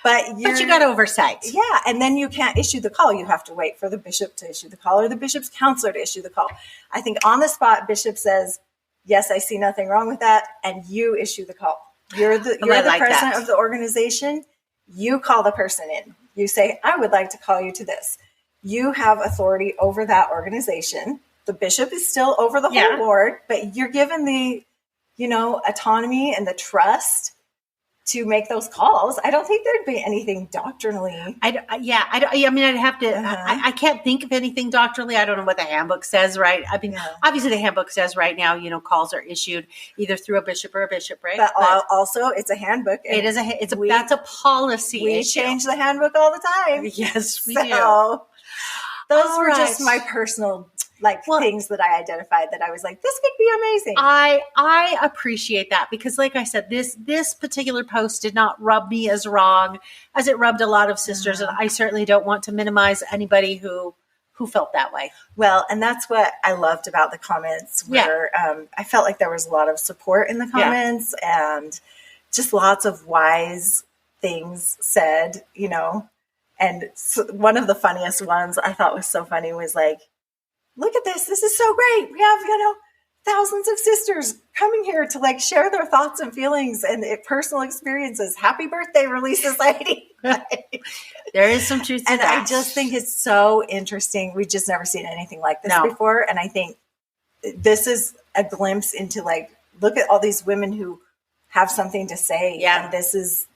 S2: But you got oversight. Yeah. And then you can't issue the call. You have to wait for the bishop to issue the call or the bishop's counselor to issue the call. I think on the spot, bishop says, yes, I see nothing wrong with that. And you issue the call. You're the president of the organization. You call the person in. You say, I would like to call you to this. You have authority over that organization. The bishop is still over the whole board, but you're given the, autonomy and the trust to make those calls. I don't think there'd be anything doctrinally. I'd have to, I can't think of anything doctrinally. I don't know what the handbook says, right? I mean, obviously the handbook says right now, calls are issued either through a bishop or a bishopric. But also it's a handbook. That's a policy issue. We change the handbook all the time. Yes, we do. Those were just my personal things that I identified that I was like, this could be amazing.
S3: I appreciate that because like I said, this particular post did not rub me as wrong as it rubbed a lot of sisters. And I certainly don't want to minimize anybody who felt that way.
S2: Well, and that's what I loved about the comments where I felt like there was a lot of support in the comments and just lots of wise things said, and so one of the funniest ones I thought was so funny was like, look at this. This is so great. We have, thousands of sisters coming here to share their thoughts and feelings and personal experiences. Happy birthday, Relief Society.
S3: There is some truth to that.
S2: And I just think it's so interesting. We've just never seen anything like this before. And I think this is a glimpse into look at all these women who have something to say. Yeah. And this is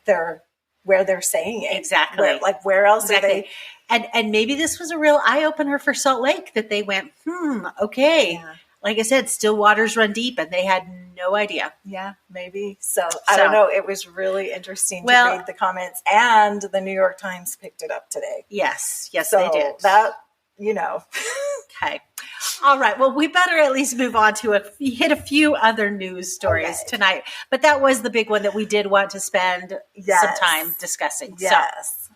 S2: where they're saying it.
S3: Exactly.
S2: Where else are they?
S3: And maybe this was a real eye-opener for Salt Lake that they went, okay. Yeah. Like I said, still waters run deep, and they had no idea.
S2: Yeah, maybe. So I don't know. It was really interesting to read the comments, and the New York Times picked it up today.
S3: Yes, they did.
S2: That,
S3: Okay. All right. Well, we better at least move on to hit a few other news stories tonight. But that was the big one that we did want to spend some time discussing.
S2: Yes.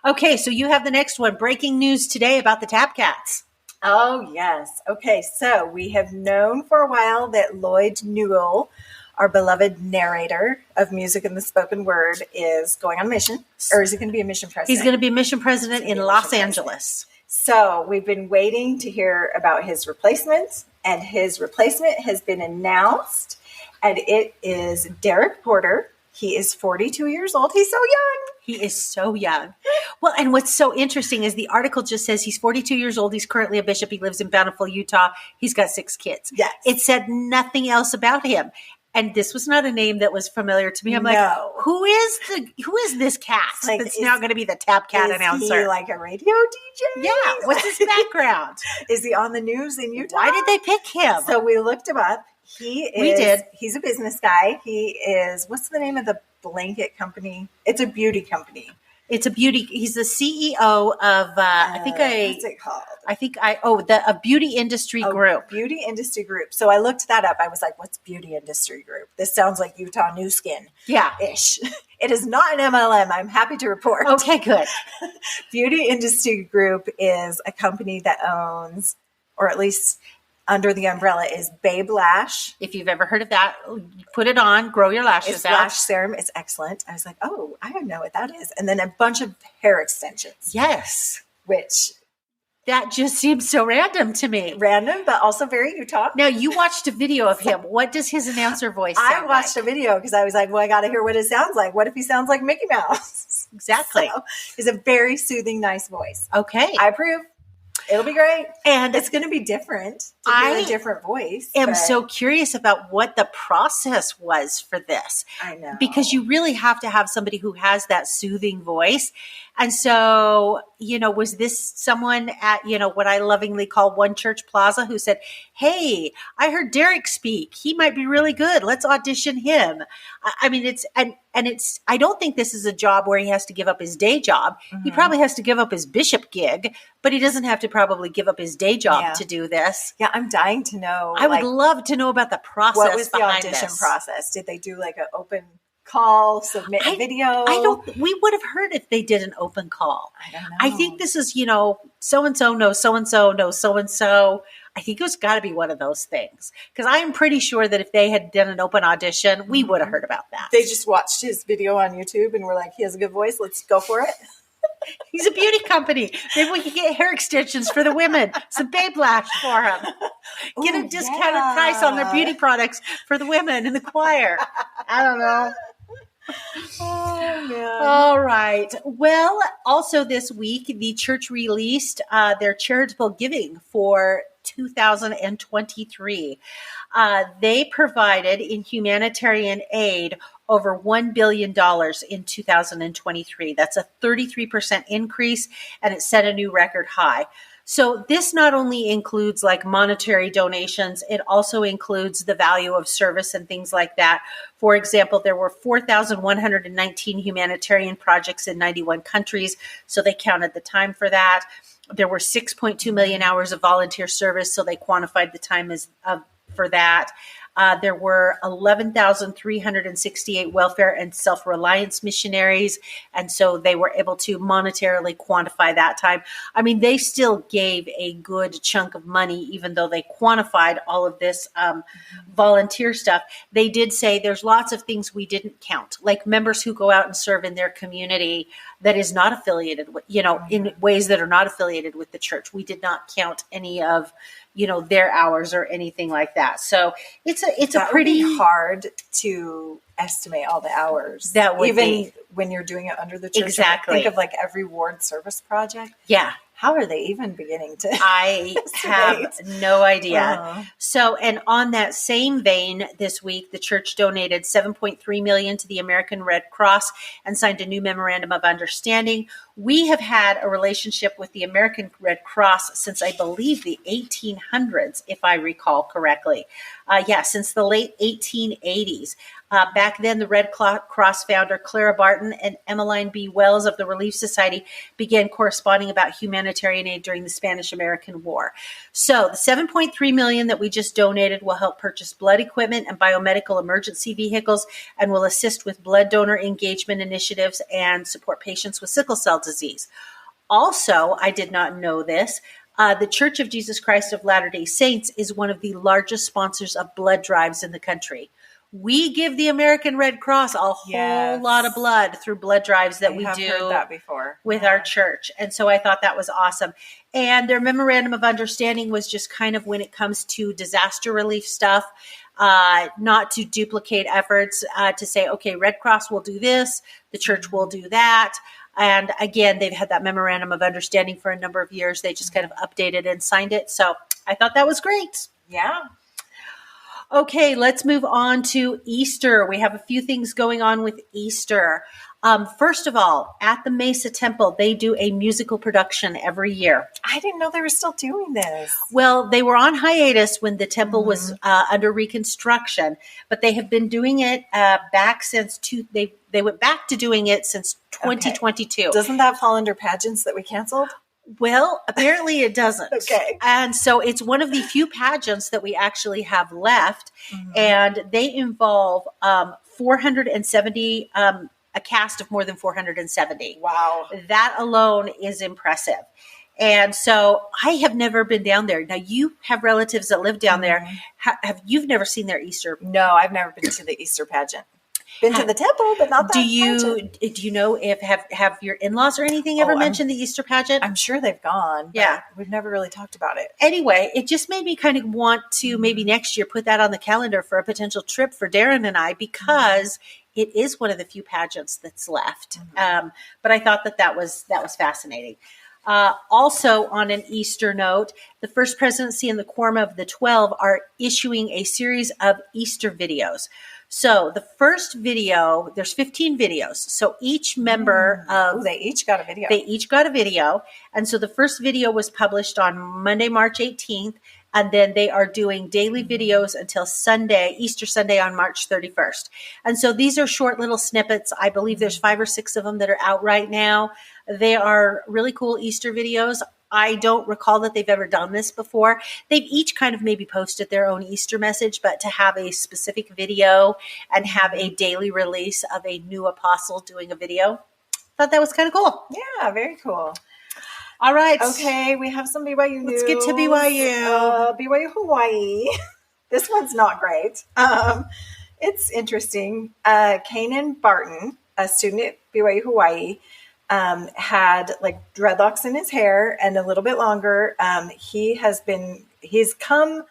S3: Okay, so you have the next one. Breaking news today about the Tap Cats.
S2: Oh, yes. Okay, so we have known for a while that Lloyd Newell, our beloved narrator of music and the spoken word, is going on mission. Or is he going to be a mission president?
S3: He's going to be mission president in Los Angeles.
S2: So we've been waiting to hear about his replacement, and his replacement has been announced, and it is Derek Porter. He is 42 years old. He's so young.
S3: He is so young. Well, and what's so interesting is the article just says he's 42 years old. He's currently a bishop. He lives in Bountiful, Utah. He's got 6 kids.
S2: Yes.
S3: It said nothing else about him. And this was not a name that was familiar to me. I'm like, who is this cat that's now going to be the Tap Cat announcer?
S2: Is he like a radio DJ?
S3: Yeah. What's his background?
S2: Is he on the news in Utah?
S3: Why did they pick him?
S2: So we looked him up. We did. He's a business guy. He is, what's the name of the blanket company? It's a beauty company.
S3: He's the CEO of, what's it called? A beauty industry group.
S2: Beauty industry group. So I looked that up. I was like, what's beauty industry group? This sounds like Utah New Skin.
S3: Yeah.
S2: Ish. It is not an MLM. I'm happy to report.
S3: Okay, good.
S2: Beauty industry group is a company that owns, or at least under the umbrella is Babe Lash.
S3: If you've ever heard of that, put it on, grow your lashes
S2: It's
S3: out.
S2: lash serum. It's excellent. I was like, oh, I don't know what that is. And then a bunch of hair extensions.
S3: Yes.
S2: Which...
S3: that just seems so random to me.
S2: Random, but also very Utah.
S3: Now, you watched a video of him. What does his announcer voice sound like?
S2: I watched a video because I was like, well, I got to hear what it sounds like. What if he sounds like Mickey Mouse?
S3: Exactly.
S2: So, it's a very soothing, nice voice.
S3: Okay.
S2: I approve. It'll be great.
S3: And
S2: it's going to be different. To do a different voice.
S3: I am so curious about what the process was for this.
S2: I know.
S3: Because you really have to have somebody who has that soothing voice. And so, was this someone at, what I lovingly call One Church Plaza who said, hey, I heard Derek speak. He might be really good. Let's audition him. I mean, I don't think this is a job where he has to give up his day job. Mm-hmm. He probably has to give up his bishop gig, but he doesn't have to probably give up his day job to do this.
S2: Yeah, I'm dying to know.
S3: I would love to know about the process.
S2: What was the
S3: behind
S2: audition
S3: this
S2: process? Did they do like an open call, submit a video?
S3: We would have heard if they did an open call.
S2: I don't know.
S3: I think this is, so-and-so knows so-and-so knows so-and-so. I think it was got to be one of those things. Because I am pretty sure that if they had done an open audition, we would have heard about that.
S2: They just watched his video on YouTube and were like, he has a good voice. Let's go for it.
S3: He's a beauty company. Maybe we could get hair extensions for the women. Some Babe Lash for him. Get a discounted price on their beauty products for the women in the choir. I don't know.
S2: Oh, man.
S3: All right. Well, also this week, the church released their charitable giving for 2023. They provided in humanitarian aid over $1 billion in 2023. That's a 33% increase, and it set a new record high. So this not only includes like monetary donations, it also includes the value of service and things like that. For example, there were 4,119 humanitarian projects in 91 countries, so they counted the time for that. There were 6.2 million hours of volunteer service, so they quantified the time as for that. There were 11,368 welfare and self-reliance missionaries, and so they were able to monetarily quantify that time. I mean, they still gave a good chunk of money, even though they quantified all of this volunteer stuff. They did say there's lots of things we didn't count, like members who go out and serve in their community that is not affiliated with, in ways that are not affiliated with the church. We did not count any of their hours or anything like that. So it's a pretty
S2: hard to estimate all the hours.
S3: That would
S2: even
S3: be.
S2: When you're doing it under the church.
S3: Exactly.
S2: Think of like every ward service project.
S3: Yeah.
S2: How are they even beginning to?
S3: I have no idea. So, and on that same vein, this week, the church donated $7.3 million to the American Red Cross and signed a new memorandum of understanding. We have had a relationship with the American Red Cross since, I believe, the 1800s, if I recall correctly. Since the late 1880s. Back then, the Red Cross founder Clara Barton and Emmeline B. Wells of the Relief Society began corresponding about humanitarian aid during the Spanish-American War. So the $7.3 million that we just donated will help purchase blood equipment and biomedical emergency vehicles and will assist with blood donor engagement initiatives and support patients with sickle cell disease. Also, I did not know this, the Church of Jesus Christ of Latter-day Saints is one of the largest sponsors of blood drives in the country. We give the American Red Cross a whole lot of blood through blood drives that we do
S2: heard that before.
S3: with our church. And so I thought that was awesome. And their memorandum of understanding was just kind of when it comes to disaster relief stuff, not to duplicate efforts, to say, okay, Red Cross will do this, the church will do that. And again, they've had that memorandum of understanding for a number of years. They just kind of updated and signed it. So I thought that was great.
S2: Yeah.
S3: Okay, let's move on to Easter. We have a few things going on with Easter. First of all, at the Mesa Temple, they do a musical production every year.
S2: I didn't know they were still doing this.
S3: Well, they were on hiatus when the temple was under reconstruction, but they have been doing it back since they went back to doing it since 2022.
S2: Okay. Doesn't that fall under pageants that we canceled?
S3: Well, apparently it doesn't.
S2: Okay.
S3: And so it's one of the few pageants that we actually have left, and they involve 470, a cast of more than 470.
S2: Wow.
S3: That alone is impressive. And so I have never been down there. Now you have relatives that live down there. You've never seen their Easter?
S2: No, I've never been to the Easter pageant. Been to the temple, but not that pageant.
S3: Do you know if have your in-laws or anything ever mentioned the Easter pageant?
S2: I'm sure they've gone. Yeah. We've never really talked about it.
S3: Anyway, it just made me kind of want to maybe next year put that on the calendar for a potential trip for Darren and I, because it is one of the few pageants that's left. But I thought that was fascinating. Also, on an Easter note, the First Presidency and the Quorum of the 12 are issuing a series of Easter videos. So the first video, there's 15 videos. So each member of...
S2: they each got a video.
S3: They each got a video. And so the first video was published on Monday, March 18th. And then they are doing daily videos until Sunday, Easter Sunday on March 31st. And so these are short little snippets. I believe there's 5 or 6 of them that are out right now. They are really cool Easter videos. I don't recall that they've ever done this before. They've each kind of maybe posted their own Easter message, but to have a specific video and have a daily release of a new apostle doing a video, thought that was kind of cool.
S2: Yeah, very cool.
S3: All right.
S2: Okay, we have some BYU news.
S3: Let's get to BYU.
S2: BYU Hawaii. This one's not great. It's interesting. Kanan Barton, a student at BYU Hawaii, had like dreadlocks in his hair and a little bit longer. He's come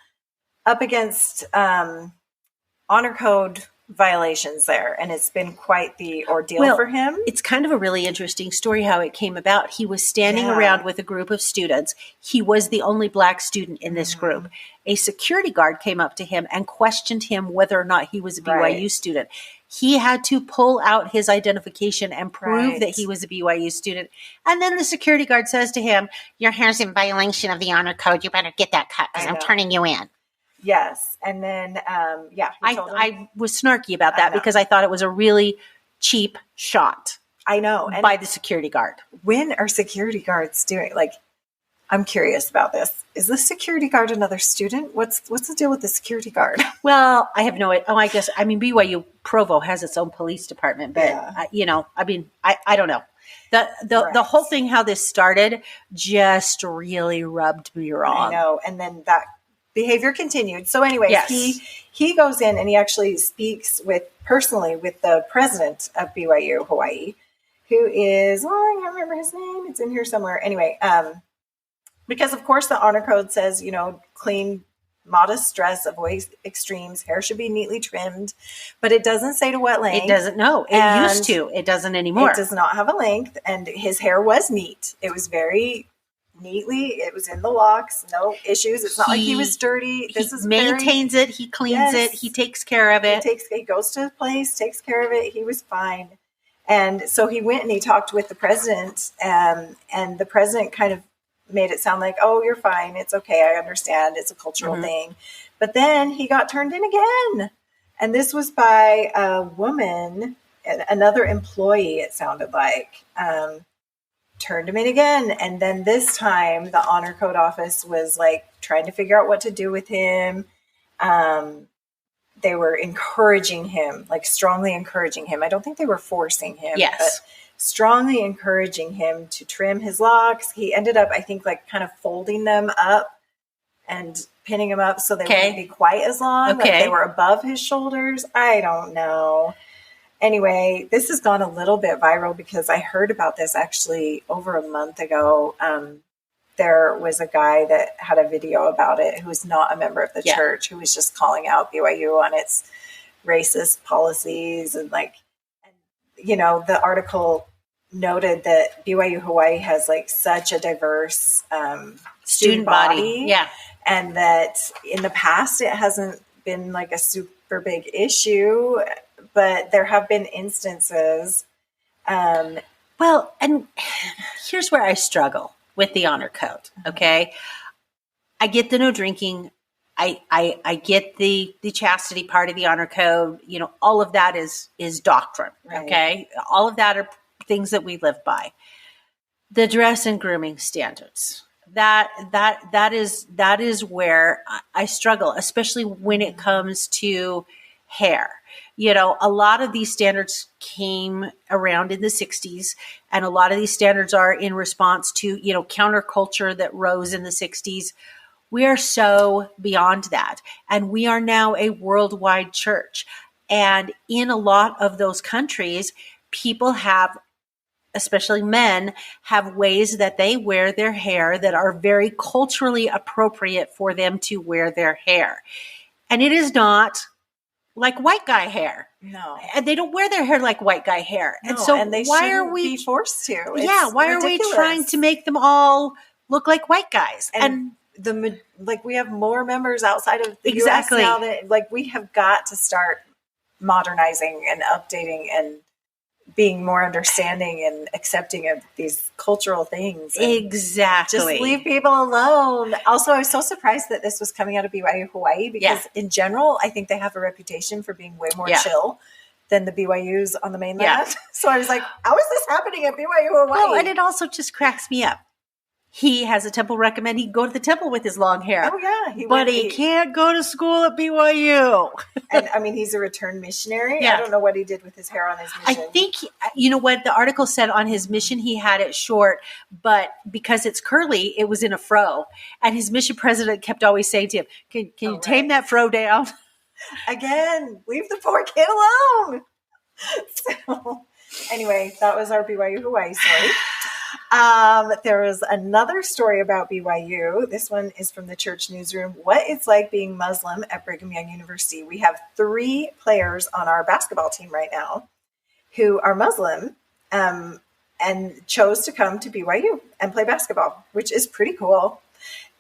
S2: up against honor code violations there, and it's been quite the ordeal for him.
S3: It's kind of a really interesting story how it came about. He was standing around with a group of students. He was the only Black student in this group. A security guard came up to him and questioned him whether or not he was a BYU student. He had to pull out his identification and prove that he was a BYU student. And then the security guard says to him, "Your hair's in violation of the honor code. You better get that cut because I'm turning you in."
S2: Yes. And then,
S3: I was snarky about that because I thought it was a really cheap shot.
S2: I know.
S3: And by the security guard.
S2: When are security guards doing, like, I'm curious about this. Is the security guard another student? What's the deal with the security guard?
S3: Well, I have no idea. I guess, BYU Provo has its own police department, but, I don't know. The whole thing, how this started, just really rubbed me wrong.
S2: I know. And then that behavior continued. So anyways, he goes in and he actually speaks personally with the president of BYU Hawaii, who is, I can't remember his name. It's in here somewhere. Anyway, because of course the honor code says, clean, modest dress, avoid extremes, hair should be neatly trimmed, but it doesn't say to what length.
S3: It doesn't know. It used to. It doesn't anymore.
S2: It does not have a length, and his hair was neat. It was very neatly. It was in the locks. No issues. It's not like he was dirty.
S3: He maintains it. He cleans it. He takes care of it.
S2: He goes to his place, takes care of it. He was fine. And so he went and he talked with the president, and the president kind of made it sound like, "Oh, you're fine. It's okay. I understand. It's a cultural thing." But then he got turned in again. And this was by a woman, another employee, it sounded like, turned him in again. And then this time the honor code office was like trying to figure out what to do with him. They were encouraging him, like strongly encouraging him. I don't think they were forcing him.
S3: Yes.
S2: But strongly encouraging him to trim his locks. He ended up, I think, like kind of folding them up and pinning them up so they wouldn't be quite as long. Like they were above his shoulders. I don't know. Anyway, this has gone a little bit viral because I heard about this actually over a month ago. There was a guy that had a video about it who was not a member of the church, who was just calling out BYU on its racist policies. And the article noted that BYU Hawaii has like such a diverse student body.
S3: Yeah.
S2: And that in the past, it hasn't been like a super big issue, but there have been instances.
S3: And here's where I struggle with the honor code. Okay. I get the no drinking. I get the chastity part of the honor code. All of that is doctrine. Right. Okay. All of that are things that we live by. The dress and grooming standards. That is where I struggle, especially when it comes to hair, A lot of these standards came around in the 60s, and a lot of these standards are in response to, counterculture that rose in the 60s. We are so beyond that. And we are now a worldwide church. And in a lot of those countries, people have, especially men, have ways that they wear their hair that are very culturally appropriate for them to wear their hair. And it is not like white guy hair.
S2: No.
S3: And they don't wear their hair like white guy hair.
S2: No,
S3: and so
S2: and they
S3: why
S2: shouldn't
S3: are we
S2: be forced to?
S3: Why are we trying to make them all look like white guys?
S2: And we have more members outside of the
S3: Exactly.
S2: US now that we have got to start modernizing and updating and being more understanding and accepting of these cultural things.
S3: Exactly.
S2: Just leave people alone. Also, I was so surprised that this was coming out of BYU Hawaii because in general, I think they have a reputation for being way more chill than the BYUs on the mainland.
S3: Yeah.
S2: So I was like, how is this happening at BYU Hawaii?
S3: Well, and it also just cracks me up. He has a temple recommend. He go to the temple with his long hair.
S2: Oh, yeah.
S3: But he can't go to school at BYU.
S2: And I mean, he's a returned missionary.
S3: Yeah.
S2: I don't know what he did with his hair on his mission.
S3: I think, what the article said on his mission, he had it short, but because it's curly, it was in a fro. And his mission president kept always saying to him, can you tame that fro down?
S2: Again, leave the poor kid alone. So anyway, that was our BYU Hawaii story. There was another story about BYU. This one is from the church newsroom. What it's like being Muslim at Brigham Young University. We have 3 players on our basketball team right now who are Muslim and chose to come to BYU and play basketball, which is pretty cool.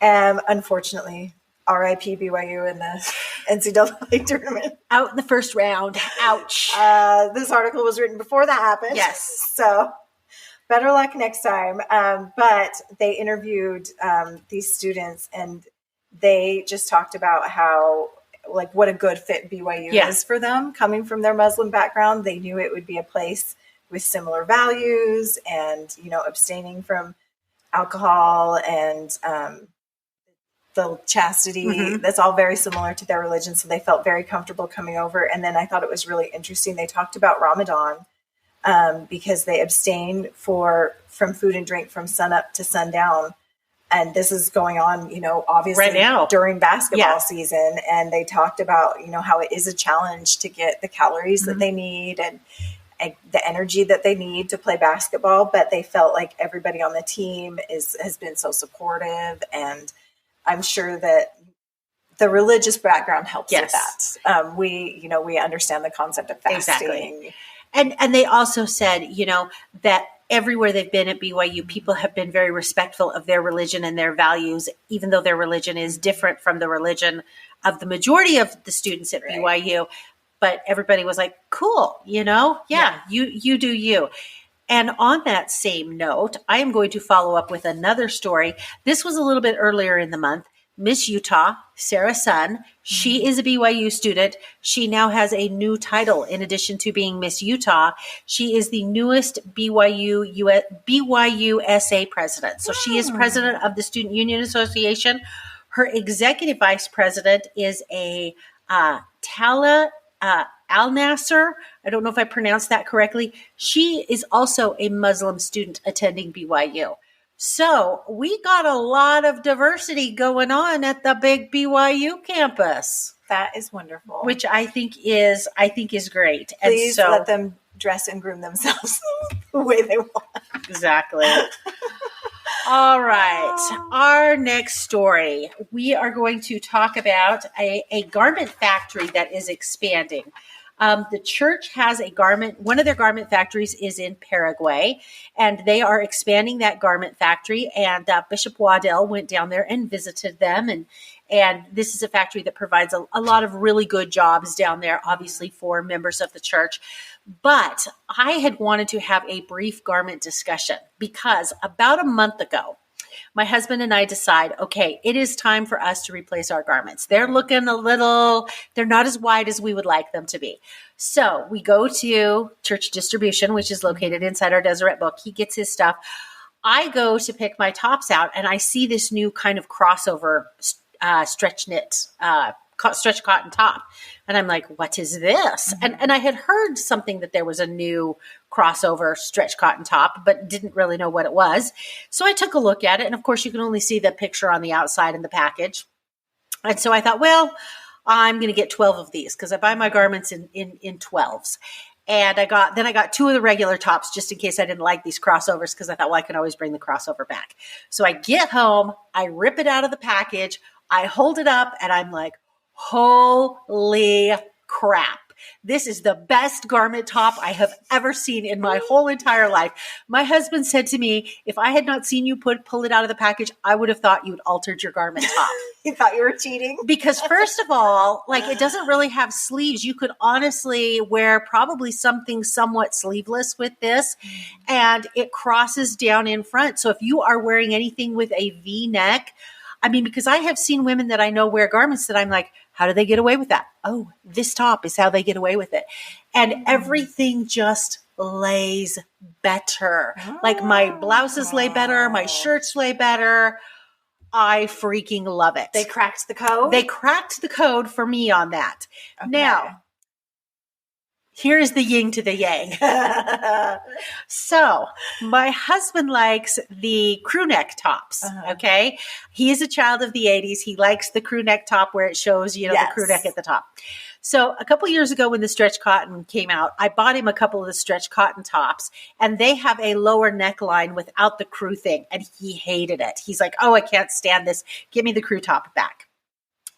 S2: Unfortunately, RIP BYU in the NCAA tournament.
S3: Out in the first round. Ouch.
S2: This article was written before that happened.
S3: Yes.
S2: So better luck next time. But they interviewed these students and they just talked about how, what a good fit BYU is for them. Coming from their Muslim background, they knew it would be a place with similar values and, abstaining from alcohol and the chastity. Mm-hmm. That's all very similar to their religion. So they felt very comfortable coming over. And then I thought it was really interesting. They talked about Ramadan. Because they abstain from food and drink from sunup to sundown. And this is going on, obviously
S3: right now
S2: during basketball season. And they talked about, how it is a challenge to get the calories that they need and the energy that they need to play basketball. But they felt like everybody on the team has been so supportive. And I'm sure that the religious background helps with that. We understand the concept of fasting.
S3: Exactly. And they also said, that everywhere they've been at BYU, people have been very respectful of their religion and their values, even though their religion is different from the religion of the majority of the students at BYU. But everybody was like, cool, you do you. And on that same note, I am going to follow up with another story. This was a little bit earlier in the month. Miss Utah, Sarah Sun, she is a BYU student. She now has a new title in addition to being Miss Utah. She is the newest BYU SA president. So she is president of the Student Union Association. Her executive vice president is a Tala Al-Nasser. I don't know if I pronounced that correctly. She is also a Muslim student attending BYU. So we got a lot of diversity going on at the big BYU campus.
S2: That is wonderful.
S3: Which I think is great.
S2: Please let them dress and groom themselves the way they want.
S3: Exactly. All right. Our next story. We are going to talk about a garment factory that is expanding. The church has one of their garment factories is in Paraguay, and they are expanding that garment factory. And Bishop Waddell went down there and visited them. And this is a factory that provides a lot of really good jobs down there, obviously for members of the church. But I had wanted to have a brief garment discussion because about a month ago, my husband and I decide, okay, it is time for us to replace our garments. They're looking they're not as wide as we would like them to be. So we go to Church Distribution, which is located inside our Deseret book. He gets his stuff. I go to pick my tops out and I see this new kind of crossover stretch knit stretch cotton top. And I'm like, what is this? And I had heard something that there was a new crossover stretch cotton top, but didn't really know what it was. So I took a look at it. And of course, you can only see the picture on the outside in the package. And so I thought, well, I'm going to get 12 of these because I buy my garments in 12s. And I got 2 of the regular tops just in case I didn't like these crossovers because I thought, well, I can always bring the crossover back. So I get home, I rip it out of the package, I hold it up, and I'm like, holy crap. This is the best garment top I have ever seen in my whole entire life. My husband said to me, if I had not seen you pull it out of the package, I would have thought you'd altered your garment top.
S2: You thought you were cheating?
S3: Because first of all, like it doesn't really have sleeves. You could honestly wear probably something somewhat sleeveless with this, and it crosses down in front. So if you are wearing anything with a V-neck, I mean, because I have seen women that I know wear garments that I'm like, how do they get away with that? Oh, this top is how they get away with it. And everything just lays better. Like my blouses lay better. My shirts lay better. I freaking love it.
S2: They cracked the code?
S3: They cracked the code for me on that. Okay. Now, here is the yin to the yang. So my husband likes the crew neck tops. Okay. He is a child of the 80s. He likes the crew neck top where it shows, the crew neck at the top. So a couple years ago when the stretch cotton came out, I bought him a couple of the stretch cotton tops, and they have a lower neckline without the crew thing. And he hated it. He's like, oh, I can't stand this. Give me the crew top back.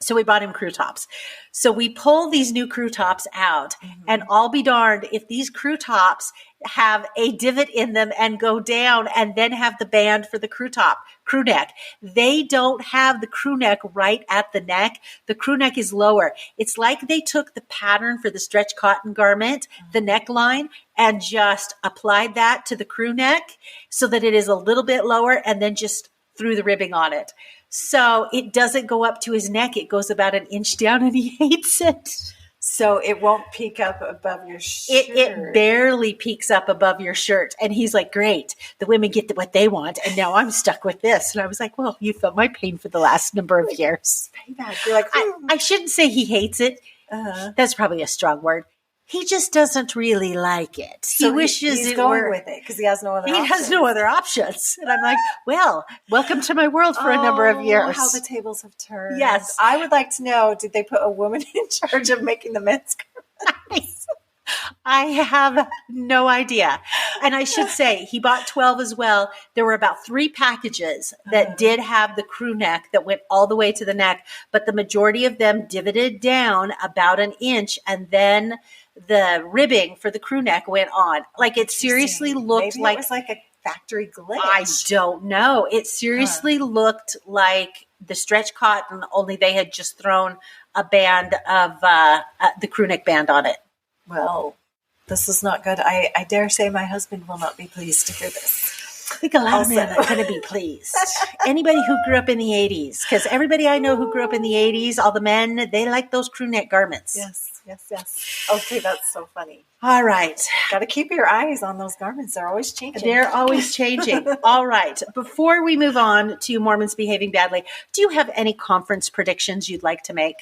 S3: So we bought him crew tops. So we pull these new crew tops out, and I'll be darned if these crew tops have a divot in them and go down and then have the band for the crew neck. They don't have the crew neck right at the neck. The crew neck is lower. It's like they took the pattern for the stretch cotton garment, the neckline, and just applied that to the crew neck so that it is a little bit lower and then just threw the ribbing on it. So it doesn't go up to his neck. It goes about an inch down, and he hates it.
S2: So it won't peek up above your shirt.
S3: It barely peeks up above your shirt. And he's like, great, the women get what they want. And now I'm stuck with this. And I was like, well, you felt my pain for the last number of years.
S2: Payback. You're like,
S3: I shouldn't say he hates it. That's probably a strong word. He just doesn't really like it.
S2: So
S3: he wishes
S2: he's
S3: it
S2: going
S3: were
S2: with it because he has no other
S3: He
S2: options.
S3: has no other options. And I'm like, well, welcome to my world for a number of years.
S2: How the tables have turned.
S3: Yes.
S2: I would like to know, did they put a woman in charge of making the men's garments?
S3: I have no idea. And I should say, he bought 12 as well. There were about 3 packages that did have the crew neck that went all the way to the neck, but the majority of them divoted down about an inch, and then the ribbing for the crew neck went on. Like it seriously looked
S2: Maybe
S3: like
S2: it was like a factory glitch.
S3: I don't know. It seriously looked like the stretch cotton, only they had just thrown a band of the crew neck band on it.
S2: Well, this is not good. I dare say my husband will not be pleased to hear this.
S3: I think a lot of men are going to be pleased. Anybody who grew up in the 80s, because everybody I know who grew up in the 80s, all the men, they like those crew neck garments.
S2: Yes. Okay, that's so funny.
S3: All right.
S2: Got to keep your eyes on those garments. They're always changing.
S3: They're always changing. All right. Before we move on to Mormons behaving badly, do you have any conference predictions you'd like to make?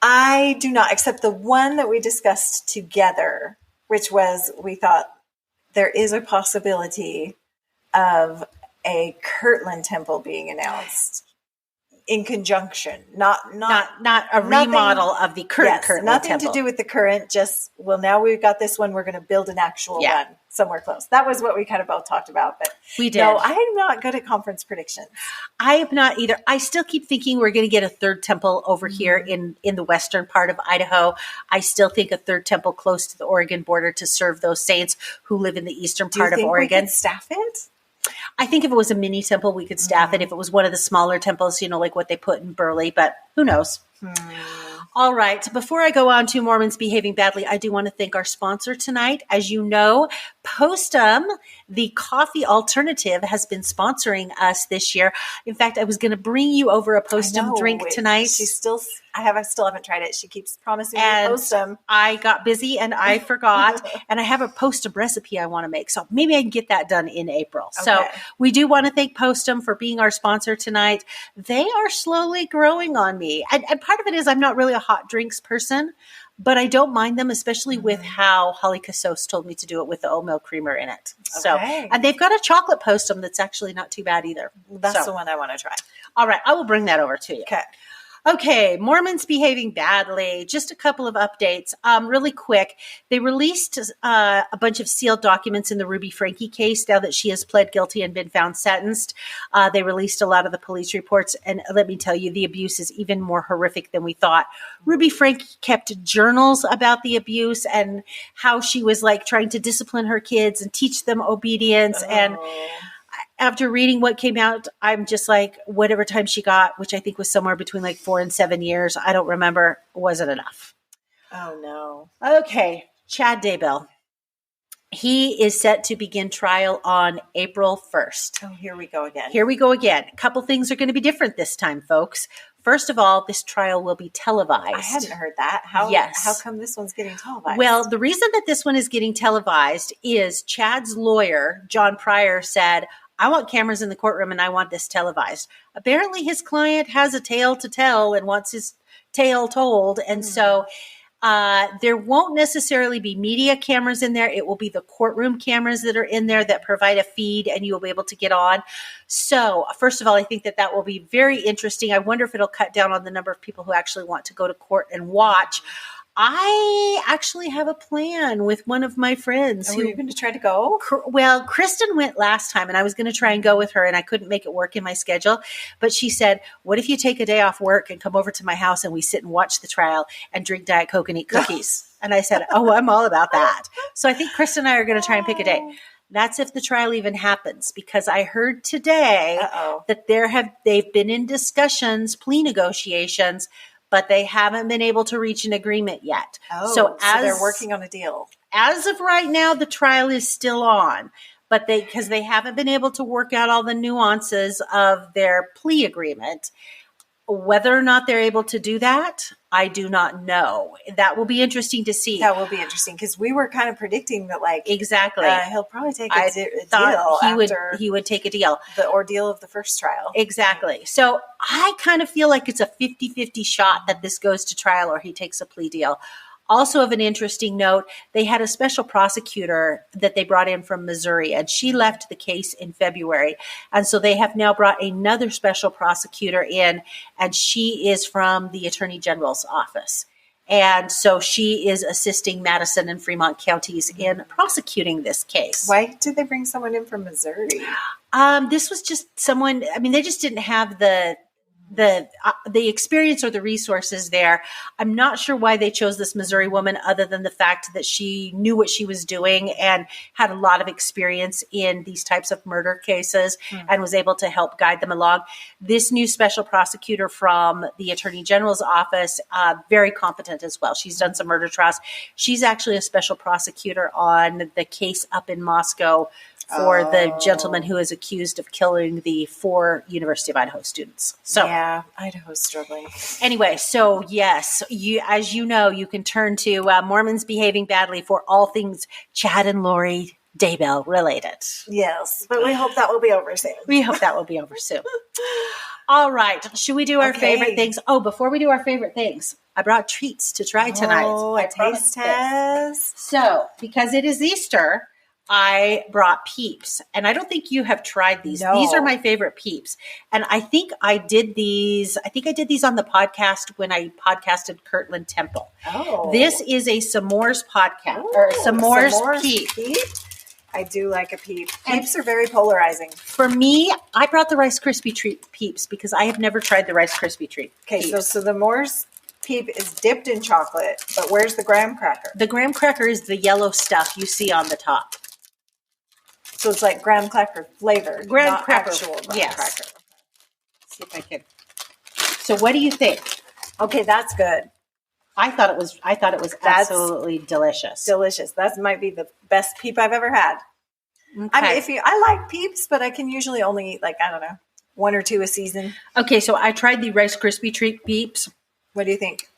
S2: I do not, except the one that we discussed together, which was we thought there is a possibility of a Kirtland temple being announced in conjunction, not
S3: a remodel of the current Kirtland
S2: nothing
S3: temple.
S2: to do with the current. Just now we've got this one. We're going to build an actual one somewhere close. That was what we kind of both talked about. But
S3: we did.
S2: No, I am not good at conference predictions.
S3: I have not either. I still keep thinking we're going to get a third temple over here in the western part of Idaho. I still think a third temple close to the Oregon border to serve those saints who live in the eastern part of Oregon.
S2: We could staff it?
S3: I think if it was a mini temple, we could staff it. If it was one of the smaller temples, like what they put in Burley, but who knows? All right. Before I go on to Mormons Behaving Badly, I do want to thank our sponsor tonight. As you know, Postum, the coffee alternative, has been sponsoring us this year. In fact, I was going to bring you over a Postum drink tonight.
S2: I still haven't tried it. She keeps promising me Postum.
S3: I got busy and I forgot. And I have a Postum recipe I want to make. So maybe I can get that done in April. Okay. So we do want to thank Postum for being our sponsor tonight. They are slowly growing on me. And part of it is I'm not really a hot drinks person, but I don't mind them, especially with how Holly Cassos told me to do it with the oat milk creamer in it. So, and they've got a chocolate Postum that's actually not too bad either.
S2: That's the one I want to try.
S3: All right. I will bring that over to you. Okay, Mormons Behaving Badly. Just a couple of updates. Really quick, they released a bunch of sealed documents in the Ruby Franke case now that she has pled guilty and been found sentenced. They released a lot of the police reports, and let me tell you, the abuse is even more horrific than we thought. Ruby Franke kept journals about the abuse and how she was like trying to discipline her kids and teach them obedience. And after reading what came out, I'm just like, whatever time she got, which I think was somewhere between like 4 and 7 years, I don't remember, wasn't enough.
S2: Oh, no.
S3: Okay, Chad Daybell. He is set to begin trial on April 1st.
S2: Oh, here we go again.
S3: Here we go again. A couple things are going to be different this time, folks. First of all, this trial will be televised.
S2: I hadn't heard that. How come this one's getting televised?
S3: Well, the reason that this one is getting televised is Chad's lawyer, John Pryor, said, I want cameras in the courtroom and I want this televised. Apparently his client has a tale to tell and wants his tale told. And so there won't necessarily be media cameras in there. It will be the courtroom cameras that are in there that provide a feed and you will be able to get on. So first of all, I think that will be very interesting. I wonder if it'll cut down on the number of people who actually want to go to court and watch. I actually have a plan with one of my friends.
S2: Are you going to try to go?
S3: Well, Kristen went last time and I was going to try and go with her and I couldn't make it work in my schedule. But she said, what if you take a day off work and come over to my house and we sit and watch the trial and drink Diet Coke and eat cookies? And I said, oh, I'm all about that. So I think Kristen and I are going to try and pick a day. That's if the trial even happens, because I heard today that they've been in discussions, plea negotiations, but they haven't been able to reach an agreement yet.
S2: So they're working on a deal.
S3: As of right now, the trial is still on, but because they haven't been able to work out all the nuances of their plea agreement. Whether or not they're able to do that, I do not know. That will be interesting to see.
S2: That will be interesting because we were kind of predicting that, like,
S3: exactly,
S2: he'll probably take a deal.
S3: He would take a deal.
S2: The ordeal of the first trial.
S3: Exactly. So I kind of feel like it's a 50-50 shot that this goes to trial or he takes a plea deal. Also of an interesting note, they had a special prosecutor that they brought in from Missouri, and she left the case in February. And so they have now brought another special prosecutor in, and she is from the Attorney General's office. And so she is assisting Madison and Fremont counties in prosecuting this case.
S2: Why did they bring someone in from Missouri?
S3: This was just someone, I mean, they just didn't have the experience or the resources there. I'm not sure why they chose this Missouri woman other than the fact that she knew what she was doing and had a lot of experience in these types of murder cases and was able to help guide them along. This new special prosecutor from the Attorney General's office, very competent as well. She's done some murder trials. She's actually a special prosecutor on the case up in Moscow for the gentleman who is accused of killing the 4 University of Idaho students. So
S2: yeah, Idaho's struggling.
S3: Anyway, so yes, as you know, you can turn to Mormons Behaving Badly for all things Chad and Lori Daybell related.
S2: Yes, but we hope that will be over soon.
S3: All right, should we do our favorite things? Oh, before we do our favorite things, I brought treats to try tonight.
S2: Oh, a taste test.
S3: So, because it is Easter, I brought Peeps, and I don't think you have tried these.
S2: No.
S3: These are my favorite Peeps. And I think I did these on the podcast when I podcasted Kirtland Temple.
S2: Oh.
S3: This is a s'mores podcast, or s'mores Peep.
S2: I do like a Peep. Peeps are very polarizing.
S3: For me, I brought the Rice Krispie treat Peeps because I have never tried the Rice Krispie treat.
S2: Okay, so the S'mores Peep is dipped in chocolate, but where's the graham cracker?
S3: The graham cracker is the yellow stuff you see on the top.
S2: So it's like graham cracker flavored, not actual graham cracker.
S3: Let's see if I can. So what do you think?
S2: Okay, that's good.
S3: I thought it was absolutely delicious.
S2: Delicious. That might be the best peep I've ever had.
S3: Okay.
S2: I mean, I like peeps, but I can usually only eat like, I don't know, 1 or 2 a season.
S3: Okay, so I tried the Rice Krispie treat peeps.
S2: What do you think?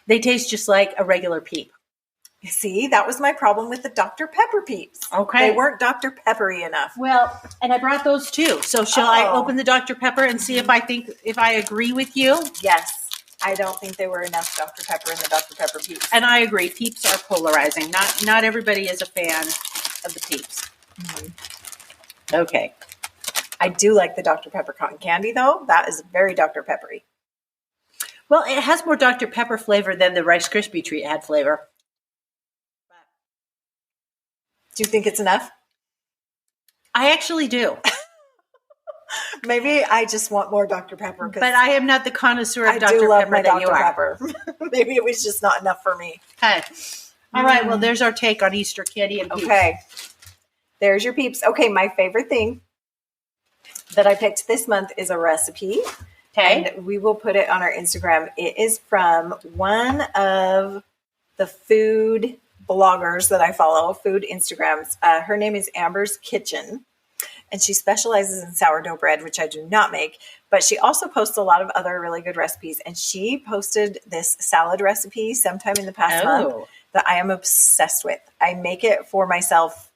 S3: They taste just like a regular peep.
S2: See, that was my problem with the Dr. Pepper peeps.
S3: Okay.
S2: They weren't Dr. Peppery enough.
S3: Well, and I brought those too. So shall I open the Dr. Pepper and see if I agree with you?
S2: Yes. I don't think they were enough Dr. Pepper in the Dr. Pepper peeps.
S3: And I agree. Peeps are polarizing. Not everybody is a fan of the peeps.
S2: Mm-hmm.
S3: Okay.
S2: I do like the Dr. Pepper cotton candy, though. That is very Dr. Peppery.
S3: Well, it has more Dr. Pepper flavor than the Rice Krispie treat had flavor.
S2: Do you think it's enough?
S3: I actually do.
S2: Maybe I just want more Dr. Pepper.
S3: But I am not the connoisseur of
S2: I
S3: Dr.
S2: do love
S3: Pepper
S2: my
S3: that
S2: Dr.
S3: you are.
S2: Pepper. Maybe it was just not enough for me.
S3: Okay. All right. Well, there's our take on Easter candy and peeps.
S2: Okay. There's your peeps. Okay, my favorite thing that I picked this month is a recipe.
S3: Okay.
S2: And we will put it on our Instagram. It is from one of the food bloggers that I follow, food Instagrams. Her name is Amber's Kitchen, and she specializes in sourdough bread, which I do not make, but she also posts a lot of other really good recipes. And she posted this salad recipe sometime in the past month that I am obsessed with. I make it for myself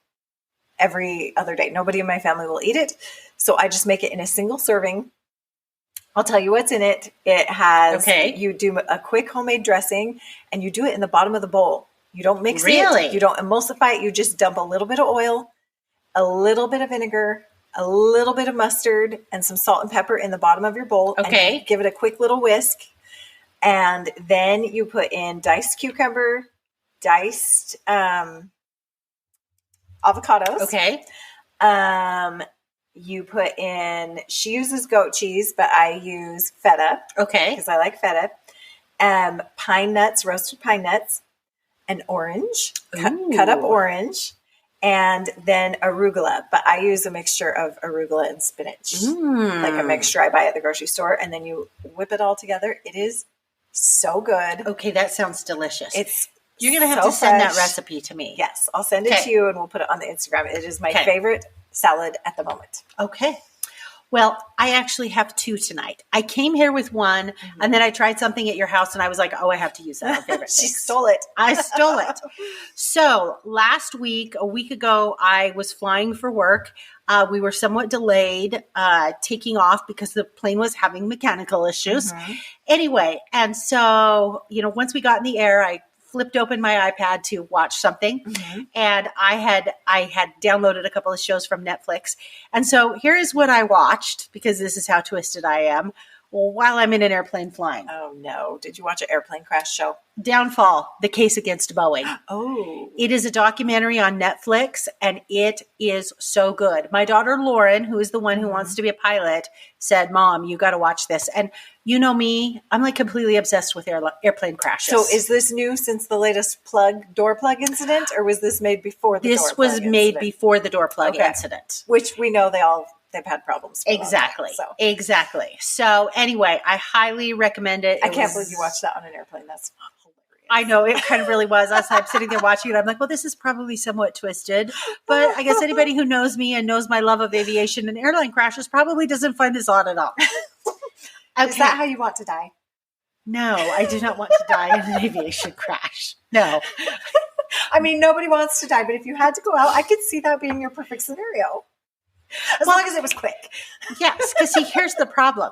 S2: every other day. Nobody in my family will eat it, so I just make it in a single serving. I'll tell you what's in it. It has, you do a quick homemade dressing, and you do it in the bottom of the bowl. You don't mix it. You don't emulsify it. You just dump a little bit of oil, a little bit of vinegar, a little bit of mustard, and some salt and pepper in the bottom of your bowl.
S3: Okay.
S2: And give it a quick little whisk. And then you put in diced cucumber, diced avocados.
S3: Okay.
S2: You put in, she uses goat cheese, but I use feta.
S3: Okay.
S2: Because I like feta. Pine nuts, roasted pine nuts. An orange, cut up orange, and then arugula. But I use a mixture of arugula and spinach, like a mixture I buy at the grocery store. And then you whip it all together. It is so good.
S3: Okay, that sounds delicious. You're going to have
S2: so
S3: to send
S2: fresh.
S3: that recipe to me.
S2: Yes, I'll send it to you, and we'll put it on the Instagram. It is my favorite salad at the moment.
S3: Okay. Well, I actually have 2 tonight. I came here with one, and then I tried something at your house, and I was like, I have to use that. My favorite
S2: She
S3: thing.
S2: stole it.
S3: I stole it. So a week ago, I was flying for work. We were somewhat delayed taking off because the plane was having mechanical issues. Anyway, and so, once we got in the air, I flipped open my iPad to watch something, and I had downloaded a couple of shows from Netflix. And so here is what I watched, because this is how twisted I am, while I'm in an airplane flying.
S2: Oh, no. Did you watch an airplane crash show?
S3: Downfall, The Case Against Boeing.
S2: Oh.
S3: It is a documentary on Netflix, and it is so good. My daughter, Lauren, who is the one who wants to be a pilot, said, Mom, you got to watch this. And you know me, I'm like completely obsessed with airplane crashes.
S2: So is this new since the latest door plug incident, or was this made before the door plug incident?
S3: This was made before the door plug incident.
S2: Which we know they've had problems with.
S3: Exactly. So anyway, I highly recommend it.
S2: I can't believe you watched that on an airplane. That's hilarious.
S3: I know, it kind of really was. I'm sitting there watching it. I'm like, well, this is probably somewhat twisted. But I guess anybody who knows me and knows my love of aviation and airline crashes probably doesn't find this odd at all.
S2: Okay. Is that how you want to die?
S3: No, I do not want to die in an aviation crash. No.
S2: I mean, nobody wants to die, but if you had to go out, I could see that being your perfect scenario. As long as it was quick.
S3: Yes, because here's the problem.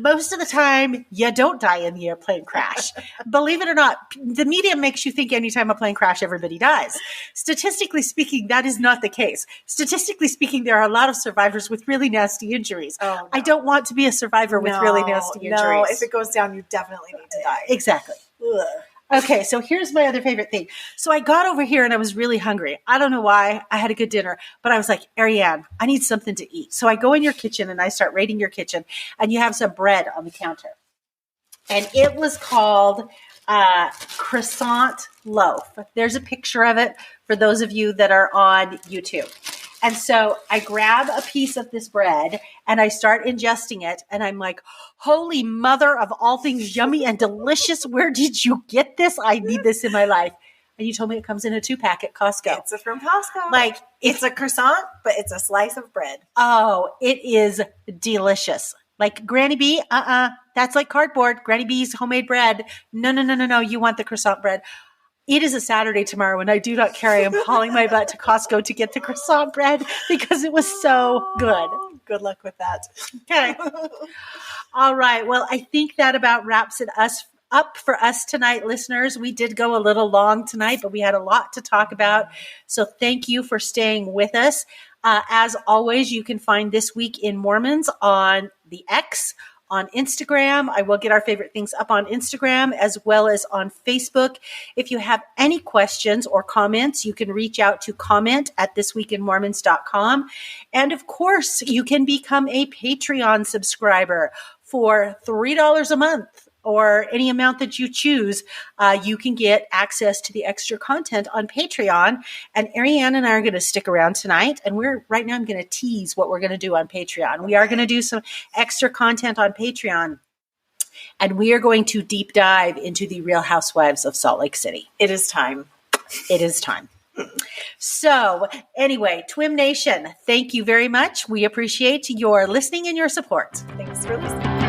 S3: Most of the time, you don't die in the airplane crash. Believe it or not, the media makes you think anytime a plane crash, everybody dies. Statistically speaking, that is not the case. Statistically speaking, there are a lot of survivors with really nasty injuries.
S2: Oh, no.
S3: I don't want to be a survivor with really nasty injuries.
S2: No, if it goes down, you definitely need to die.
S3: Exactly.
S2: Ugh.
S3: Okay, so here's my other favorite thing. So I got over here and I was really hungry. I don't know why. I had a good dinner, but I was like, Ariane, I need something to eat. So I go in your kitchen and I start raiding your kitchen, and you have some bread on the counter. And it was called croissant loaf. There's a picture of it for those of you that are on YouTube. And so I grab a piece of this bread and I start ingesting it. And I'm like, holy mother of all things yummy and delicious. Where did you get this? I need this in my life. And you told me it comes in a 2-pack at Costco.
S2: It's from Costco.
S3: Like
S2: it's a croissant, but it's a slice of bread.
S3: Oh, it is delicious. Like Granny B, that's like cardboard. Granny B's homemade bread. No. You want the croissant bread. It is a Saturday tomorrow, and I do not care. I am hauling my butt to Costco to get the croissant bread because it was so good.
S2: Good luck with that.
S3: Okay. All right. Well, I think that about wraps it up for us tonight, listeners. We did go a little long tonight, but we had a lot to talk about. So thank you for staying with us. As always, you can find This Week in Mormons on the X, on Instagram. I will get our favorite things up on Instagram as well as on Facebook. If you have any questions or comments, you can reach out to comment@thisweekinmormons.com. And of course, you can become a Patreon subscriber for $3 a month or any amount that you choose. You can get access to the extra content on Patreon. And Ariane and I are going to stick around tonight. And right now I'm going to tease what we're going to do on Patreon. We are going to do some extra content on Patreon. And we are going to deep dive into the Real Housewives of Salt Lake City.
S2: It is time.
S3: It is time. So anyway, Twim Nation, thank you very much. We appreciate your listening and your support.
S2: Thanks for listening.